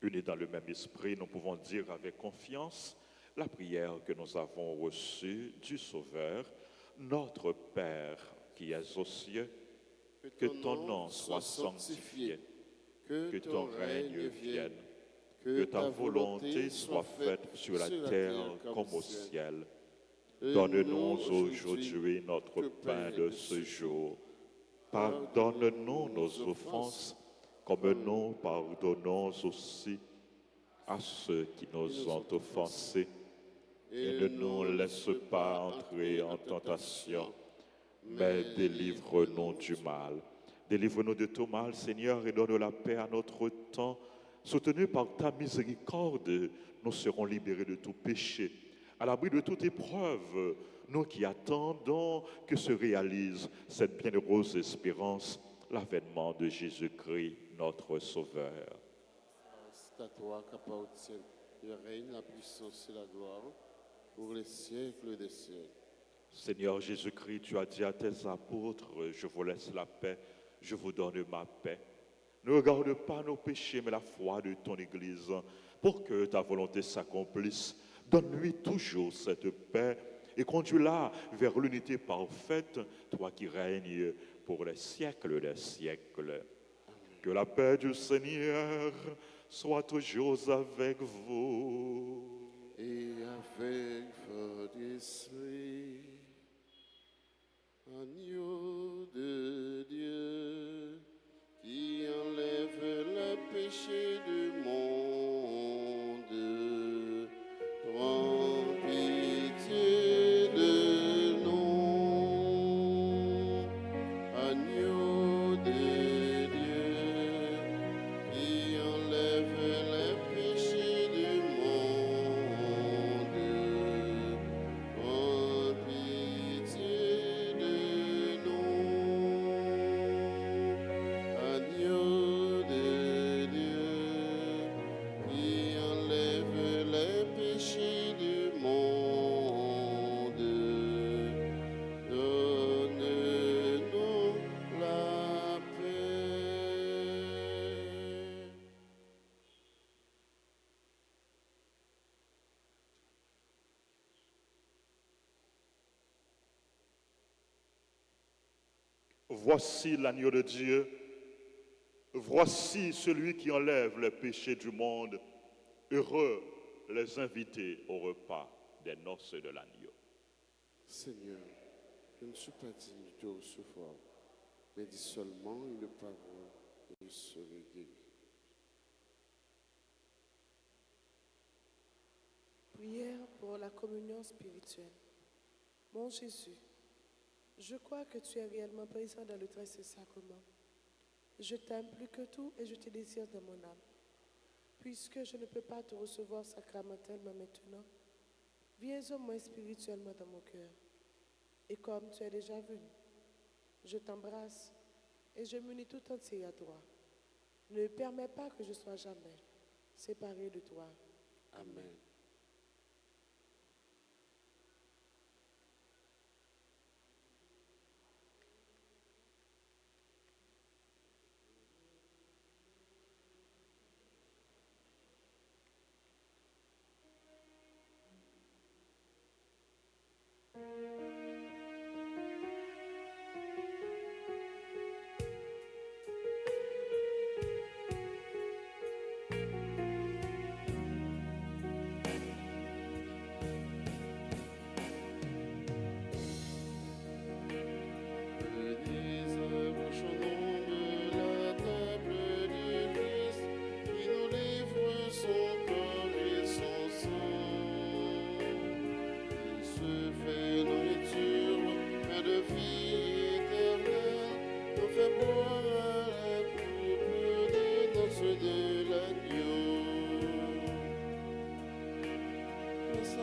Unis dans le même esprit, nous pouvons dire avec confiance la prière que nous avons reçue du Sauveur. Notre Père qui es aux cieux, que ton nom soit sanctifié, que ton règne vienne, que ta volonté soit faite sur la terre comme au ciel. Donne-nous aujourd'hui notre pain de ce jour. Pardonne-nous nos offenses, comme nous pardonnons aussi à ceux qui nous ont offensés. Et ne nous laisse pas entrer en tentation, mais délivre-nous du mal. Délivre-nous de tout mal, Seigneur, et donne la paix à notre temps. Soutenus par ta miséricorde, nous serons libérés de tout péché. À l'abri de toute épreuve, nous qui attendons que se réalise cette bienheureuse espérance, l'avènement de Jésus-Christ, notre Sauveur. C'est à toi qu'appartient le règne, la puissance et la gloire pour les siècles des siècles. Seigneur Jésus-Christ, tu as dit à tes apôtres, je vous laisse la paix, je vous donne ma paix. Ne regarde pas nos péchés, mais la foi de ton Église, pour que ta volonté s'accomplisse. Donne-lui toujours cette paix et conduis-la vers l'unité parfaite, toi qui règnes pour les siècles des siècles. Que la paix du Seigneur soit toujours avec vous. Et avec votre esprit, agneau de Dieu, qui enlève le péché du monde, prends pitié de nous. Agneau de Dieu, qui enlève le péché du monde, prends pitié de nous. Agneau de Dieu, qui enlève le péché du monde, donne-nous la paix. Voici l'agneau de Dieu. Voici celui qui enlève les péchés du monde. Heureux les invités au repas des noces de l'agneau. Seigneur, je ne suis pas digne de te recevoir, mais dis seulement une parole et je serai guéri. Prière pour la communion spirituelle. Mon Jésus, je crois que tu es réellement présent dans le très saint sacrement. Je t'aime plus que tout et je te désire dans mon âme. Puisque je ne peux pas te recevoir sacramentellement maintenant, viens au moins spirituellement dans mon cœur. Et comme tu es déjà venu, je t'embrasse et je m'unis tout entier à toi. Ne permets pas que je sois jamais séparé de toi. Amen.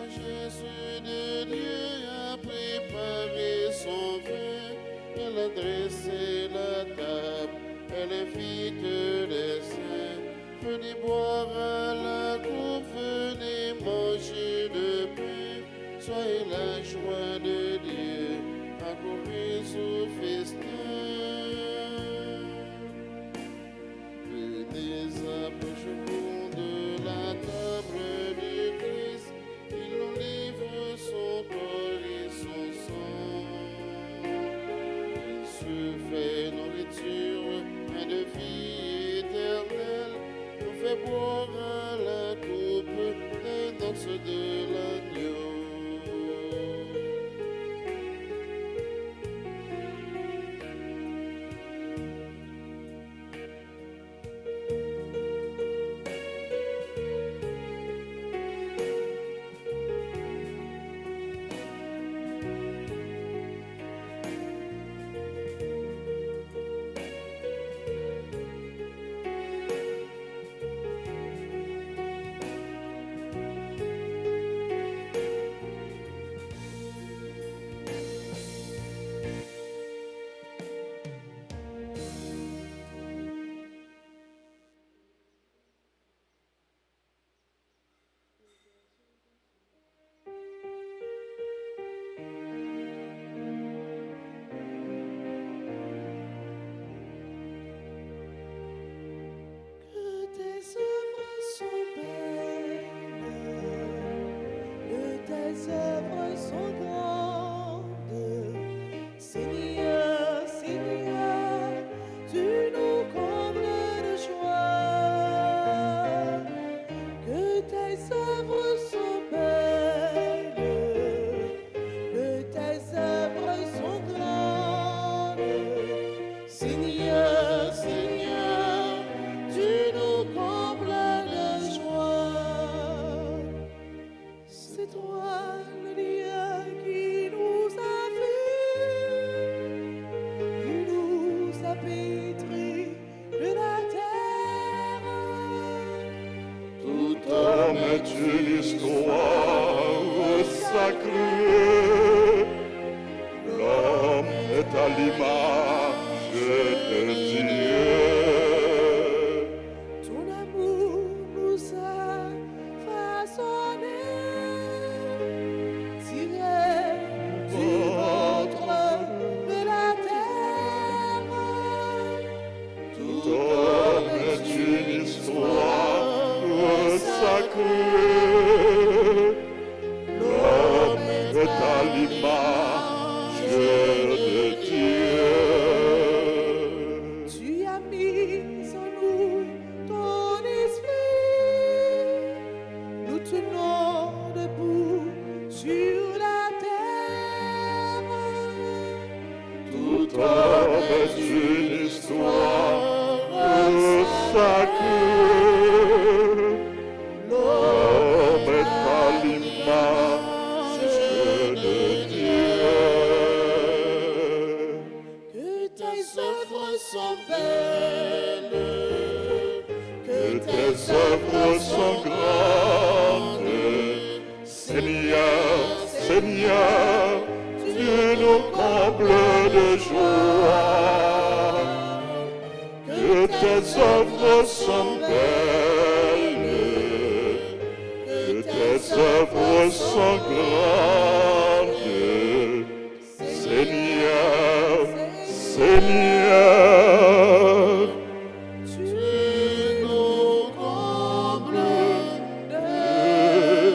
Jésus de Dieu a préparé son vin, elle a dressé la table, elle invite les saints. Venez boire à la coupe, venez manger le pain, soyez la joie de Dieu, accourez au festin. Venez approchez-vous de la table du Christ, il nous livre son corps et son sang. Il se fait nourriture, pain de vie éternelle. fait boire à la coupe des noces de l'agneau. Que tes œuvres sont belles, que tes œuvres sont grandes. Seigneur, Seigneur, tu nous combles de joie. Que tes œuvres sont belles, que tes œuvres sont grandes. Seigneur, Seigneur, tu nous combles de joie. C'est toi le Dieu qui nous a vus, qui nous a pétris de la terre. Tout homme est une histoire sacrée. L'homme est à l'image de Dieu. Ton amour nous a façonnés, tirés du ventre de la terre. Tout homme est une histoire sacrée. L'homme est à l'image de Dieu. Tu as mis en nous ton esprit, nous tenons debout sur la terre. Tout homme est une histoire sacrée. L'homme est à l'image de Dieu. Que tes œuvres sont belles, Que tes œuvres sont grandes. Seigneur, Seigneur, tu nous combles de joie. Que tes œuvres sont belles. Que tes œuvres sont grandes. Seigneur, Seigneur, tu nous combles de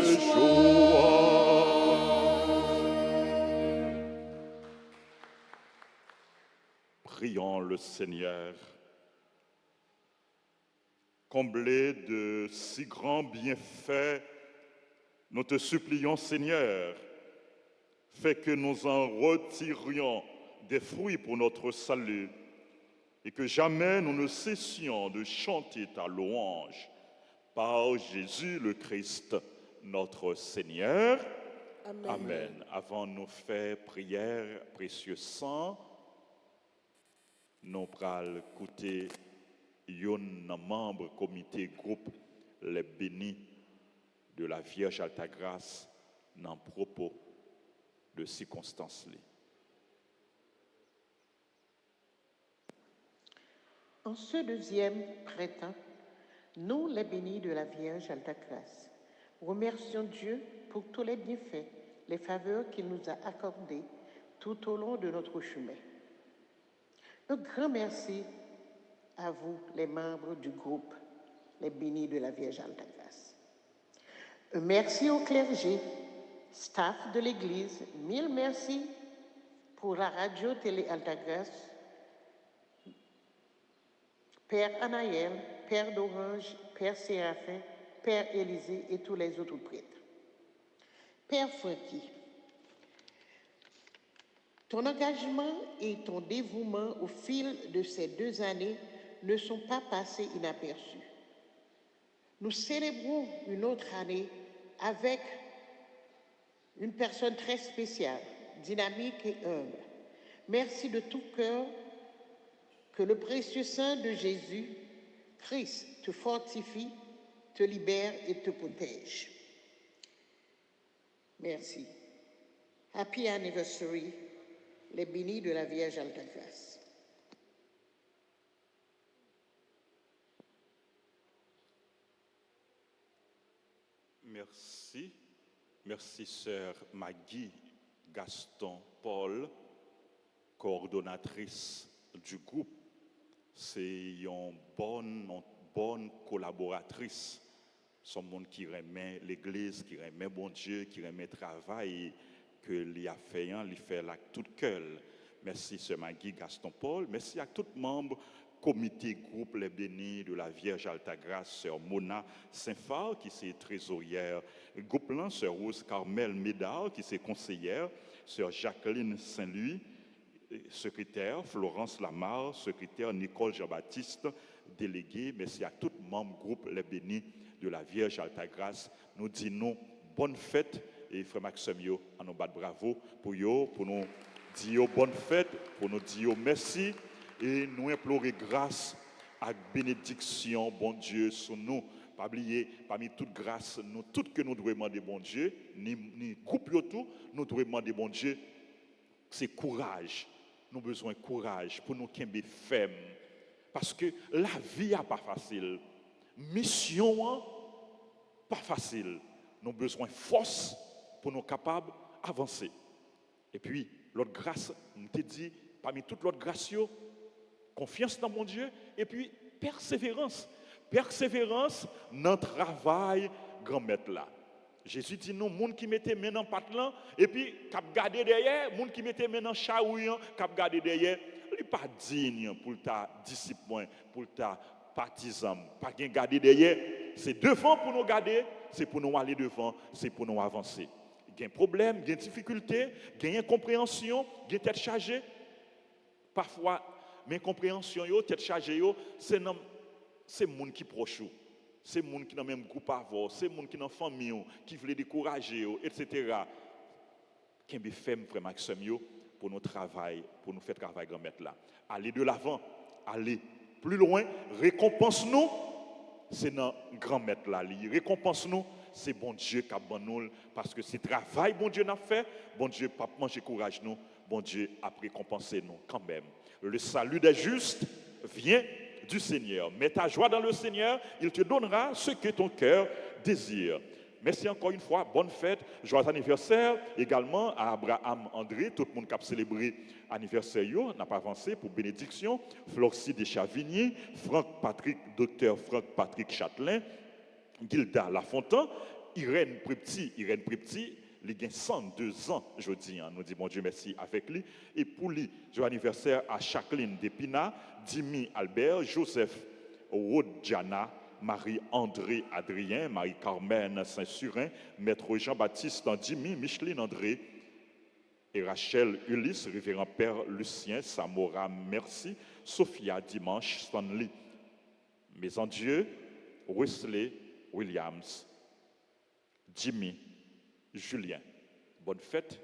joie. Prions le Seigneur. Comblés de si grands bienfaits, nous te supplions, Seigneur, fais que nous en retirions des fruits pour notre salut et que jamais nous ne cessions de chanter ta louange. Par Jésus le Christ, notre Seigneur. Amen. Amen. Avant nous faire prière, précieux sang, nous allons écouter un membre comité groupe les bénis de la Vierge Altagrace dans propos de circonstances. En ce deuxième printemps, nous, les bénis de la Vierge Altagrace, remercions Dieu pour tous les bienfaits, les faveurs qu'il nous a accordées tout au long de notre chemin. Un grand merci à vous, les membres du groupe Les bénis de la Vierge Altagrace. Un merci au clergé, staff de l'Église, mille merci pour la radio-télé Altagrace, Père Anaël, Père d'Orange, Père Séraphin, Père Élisée et tous les autres prêtres. Père Francky, ton engagement et ton dévouement au fil de ces 2 années ne sont pas passés inaperçus. Nous célébrons une autre année avec une personne très spéciale, dynamique et humble. Merci de tout cœur. Que le précieux sang de Jésus, Christ, te fortifie, te libère et te protège. Merci. Happy anniversary, les bénis de la Vierge Alta-Grâce. Merci. Merci, sœur Maggie Gaston Paul, coordonnatrice du groupe. C'est une bonne collaboratrice. Son monde qui remet l'Église, qui remet bon Dieu, qui remet le travail que lui a fait, lui fait avec tout cœur. Merci, sœur Maggie Gaston Paul. Merci à tout membre comité groupe Les Bénis de la Vierge Alta-Grâce, sœur Mona Saint-Phar, qui est trésorière. Groupe là, sœur Rose Carmel Médard, qui est conseillère. Sœur Jacqueline Saint-Louis, secrétaire. Florence Lamar, secrétaire. Nicole Jean-Baptiste, délégué. Merci à tout membre groupe Les Bénis de la Vierge Alta-Grâce. Nous disons bonne fête. Et frère Maxime, à nous battre bravo pour nous dire bonne fête, pour nous dire merci. Et nous implorer grâce et bénédiction, bon Dieu, sur nous. Pas oublier, parmi toute grâce, nous, tout que nous devons demander, bon Dieu, ni couple tout, nous devons demander, bon Dieu, c'est courage. Nous avons besoin de courage pour nous qu'aimer ferme. Parce que la vie n'est pas facile. Mission, pas facile. Nous avons besoin de force pour nous capables d'avancer. Et puis, l'autre grâce, on te dit, parmi toutes l'autre grâce, confiance dans mon Dieu, et puis persévérance. Persévérance dans le travail grand maître là. Jésus dit nous, monde qui mettait main dans patte là, et puis cap garder derrière, monde qui mettait main dans chaouillant, cap garder derrière, il pas digne pour ta discipline, pour ta partisan, pas gain garder derrière, c'est devant pour nous garder, c'est pour nous aller devant, c'est pour nous avancer. Il y a un problème, il y a une difficulté, il y a une incompréhension, il y a une tête chargée. Parfois, mes compréhensions, tête chargée, c'est le monde qui est proche. C'est le monde qui est dans le même groupe avant, c'est le monde qui est dans la famille, qui veut décourager, etc. Qui est fait, frère Maxime, pour nos travail, pour nous faire travail grand maître là. Aller de l'avant, aller plus loin, récompense-nous, c'est dans grand maître là. Récompense-nous, c'est bon Dieu qui a bon nous, parce que c'est travail bon Dieu n'a fait, bon Dieu pas manger courage nous, bon Dieu a récompensé nous quand même. Le salut des justes vient du Seigneur. Mets ta joie dans le Seigneur, il te donnera ce que ton cœur désire. Merci encore une fois, bonne fête, joyeux anniversaire également à Abraham André, tout le monde qui a célébré l'anniversaire, n'a pas avancé pour bénédiction, Florcy Deschavigny, Dr Franck Patrick Châtelain, Gilda Lafontaine, Irène Prepti, il a 102 ans, je dis, nous disons bon Dieu merci avec lui. Et pour lui, joyeux anniversaire à Jacqueline Despina, Dimi Albert, Joseph Rodjana, Marie-André Adrien, Marie-Carmen Saint-Surin, Maître Jean-Baptiste Dimi, Micheline André, et Rachel Ulysse, Révérend Père Lucien, Samora Merci, Sophia Dimanche, Stanley. Mais en Dieu, Wesley Williams, Jimmy, Julien. Bonne fête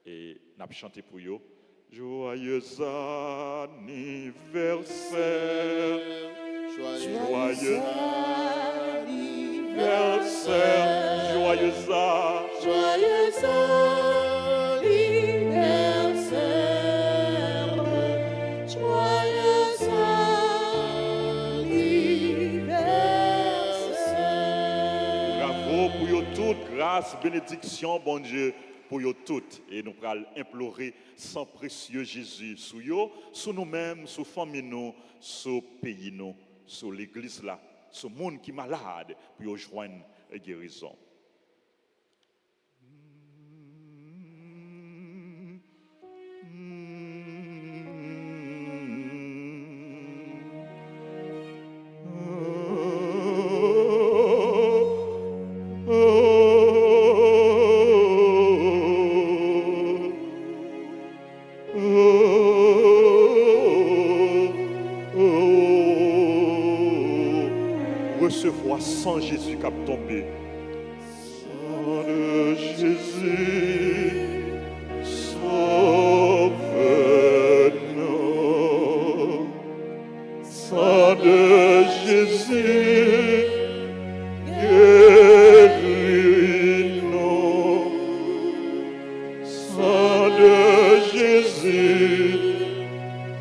et n'a pas chanté pour vous. Joyeux anniversaire. Joyeux anniversaire. Joyeux anniversaire. Joyeux anniversaire. Bravo pour vous toutes, grâce, bénédiction, bon Dieu, pour vous toutes. Et nous allons implorer sans précieux Jésus sur vous, sur nous-mêmes, sur famille nous, sur pays nous, sur l'église là, sur le monde qui est malade, pour vous joindre une guérison. croix sans Jésus qui a tombé. Sang de Jésus, sauve-nous. Sang de Jésus, guéris-nous. Sang de Jésus,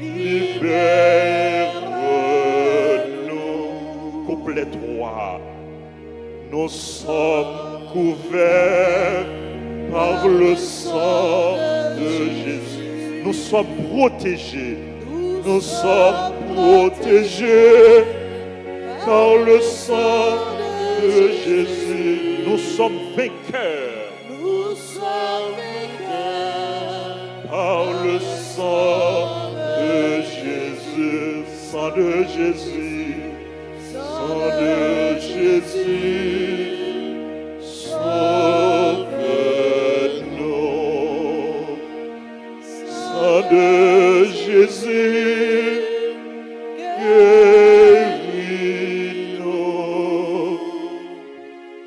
libère-nous. Couplet 3. Nous sommes couverts par le sang de Jésus. Nous sommes protégés. Nous sommes protégés par le sang de Jésus. Nous sommes vainqueurs. Nous sommes vainqueurs Par le sang de Jésus, sang de Jésus, sang de Jésus, sauve-nous. Sang de Jésus, guéris-nous.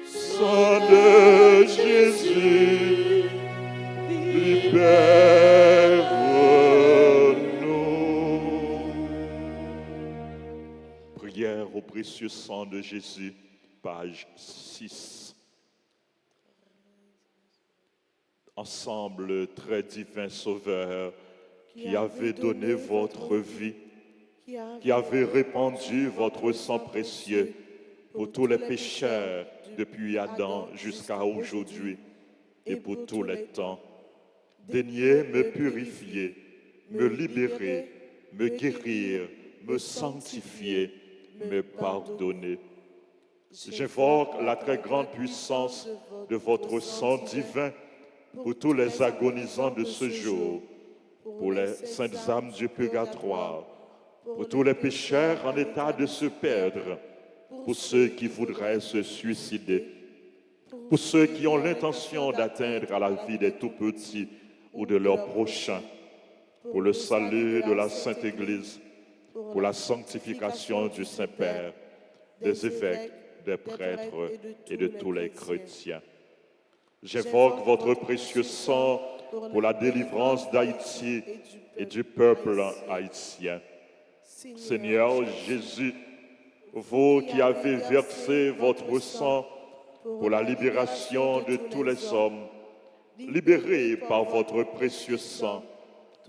Sang de Jésus, libère-nous. Prière au précieux sang de Jésus, page 6. Ensemble, très divin Sauveur, qui avez donné votre vie, qui avez répandu votre sang précieux pour tous les pécheurs depuis Adam jusqu'à aujourd'hui et pour tous les temps. Daignez me purifier, me libérer, me guérir, me sanctifier, me pardonner. J'invoque la très grande puissance de votre sang divin pour tous les agonisants de ce jour, pour les saintes âmes du purgatoire, pour tous les pécheurs en état de se perdre, pour ceux qui voudraient se suicider, pour ceux qui ont l'intention d'atteindre à la vie des tout-petits ou de leurs prochains, pour le salut de la Sainte Église, pour la sanctification du Saint-Père, des évêques, des prêtres et de tous les chrétiens. J'invoque votre précieux sang pour la délivrance d'Haïti et du peuple haïtien. Seigneur Jésus, vous qui avez versé votre sang pour la libération de tous les hommes, libérez par votre précieux sang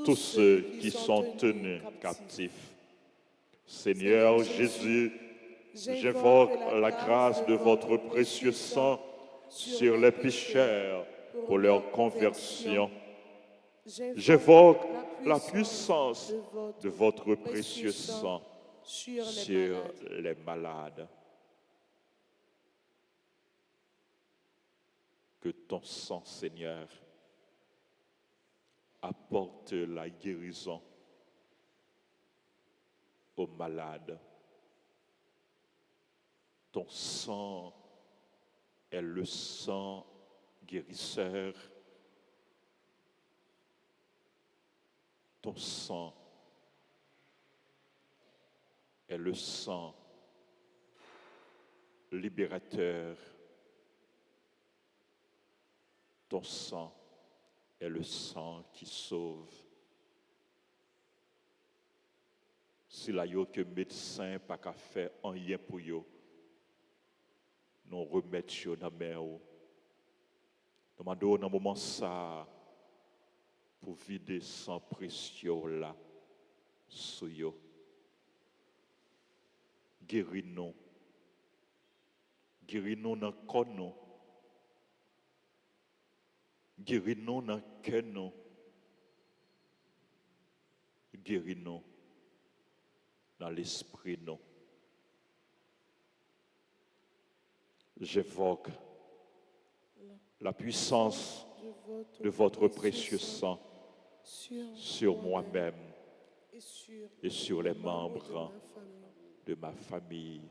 tous ceux qui sont tenus captifs. Seigneur Jésus, j'invoque la grâce de votre précieux sang sur les pécheurs pour leur conversion. J'invoque la puissance de votre précieux sang sur les malades. Que ton sang, Seigneur, apporte la guérison aux malades. Ton sang est le sang guérisseur. Ton sang est le sang libérateur. Ton sang est le sang qui sauve. Si la yo que médecin pas qu'à faire rien pour yo, nous remettons dans la main. Nous demandons dans un moment ça pour vider sang précieux là sur yo. Guéris-nous. Guéris-nous dans le corps nous. Guéris-nous dans le cœur nous. Guéris-nous dans l'esprit nous. J'évoque la puissance de votre précieux sang sur moi-même et sur les membres de ma famille.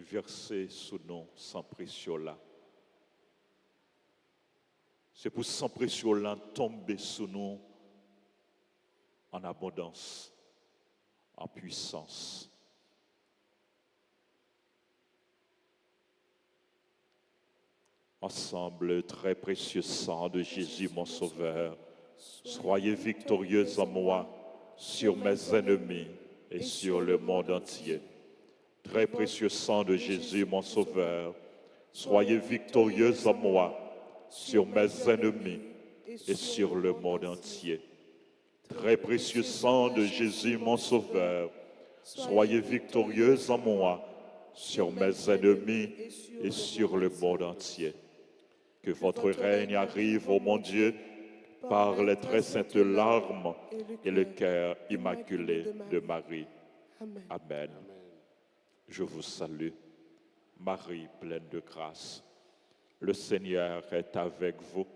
verser sous nous sans précieux là. C'est pour sans précieux là tomber sous nous en abondance, en puissance. Ensemble, très précieux sang de Jésus, mon Sauveur, soyez victorieux en moi sur mes ennemis et sur le monde entier. Très précieux sang de Jésus, mon Sauveur, soyez victorieux en moi sur mes ennemis et sur le monde entier. Très précieux sang de Jésus, mon Sauveur, soyez victorieux en moi sur mes ennemis et sur le monde entier. Que votre règne arrive, ô mon Dieu, par les très saintes larmes et le cœur immaculé de Marie. Amen. Je vous salue, Marie pleine de grâce. Le Seigneur est avec vous.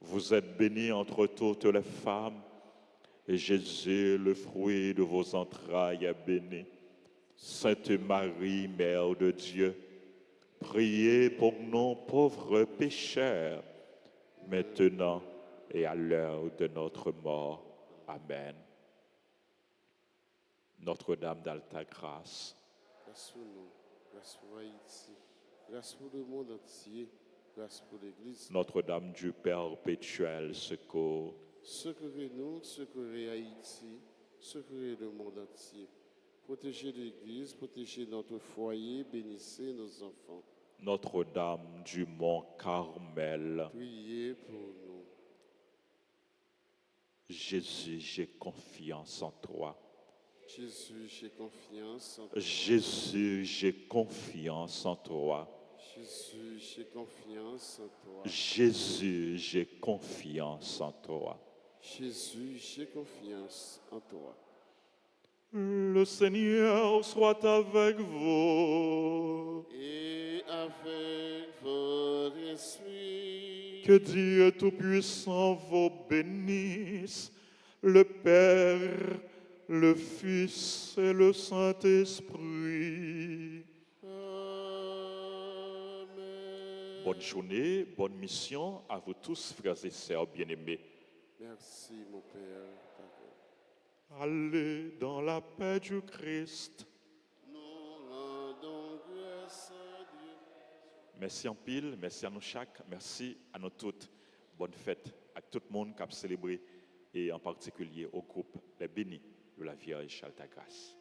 Vous êtes bénie entre toutes les femmes, et Jésus, le fruit de vos entrailles, est béni. Sainte Marie, Mère de Dieu, priez pour nous pauvres pécheurs, maintenant et à l'heure de notre mort. Amen. Notre-Dame d'Alta Grâce, Grâce pour nous, grâce pour Haïti, grâce pour le monde entier, grâce pour l'Église. Notre-Dame du Perpétuel secours, Secourez-nous, secourez Haïti, secourez le monde entier. Protégez l'Église, protégez notre foyer, bénissez nos enfants. Notre-Dame du Mont Carmel, Priez pour nous. Jésus, j'ai confiance en toi. Jésus, j'ai confiance en toi. Jésus, j'ai confiance en toi. Jésus, j'ai confiance en toi. Jésus, j'ai confiance en toi. Jésus, j'ai confiance en toi. Le Seigneur soit avec vous. Et avec votre esprit. Que Dieu Tout-Puissant vous bénisse, le Père, le Fils et le Saint-Esprit. Amen. Bonne journée, bonne mission à vous tous, frères et sœurs bien-aimés. Merci, mon Père. Allez dans la paix du Christ. Nous rendons grâce à Dieu. Merci en pile, merci à nous chaque, merci à nous toutes. Bonne fête à tout le monde qui a célébré et en particulier au groupe Les Bénis de la Vierge Alta Grâce.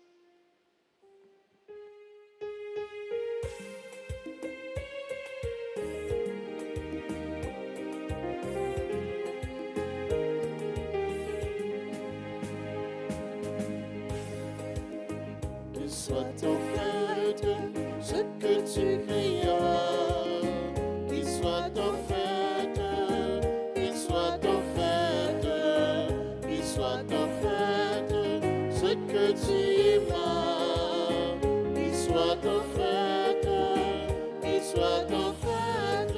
Qu'il soit en fête ce que tu crias. Qu'il soit en fête, qu'il soit en fête, qu'il soit en fête ce que tu aimas. Qu'il soit en fête, qu'il soit en fête.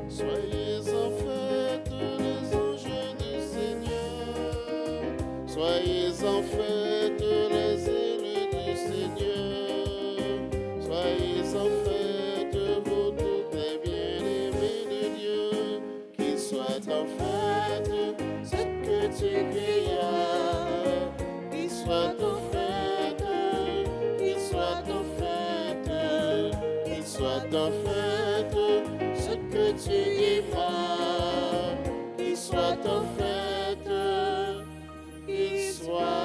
Soyez en fête les anges du Seigneur. Soyez en fête les élus du Seigneur. Soyez en fête vous tous les bien-aimés de Dieu. Qu'il soit en fête ce que tu crias. Qu'il soit en fête, qu'il soit en fête, qu'il soit en fête ce que tu aimas. Qu'il soit en fête, qu'il soit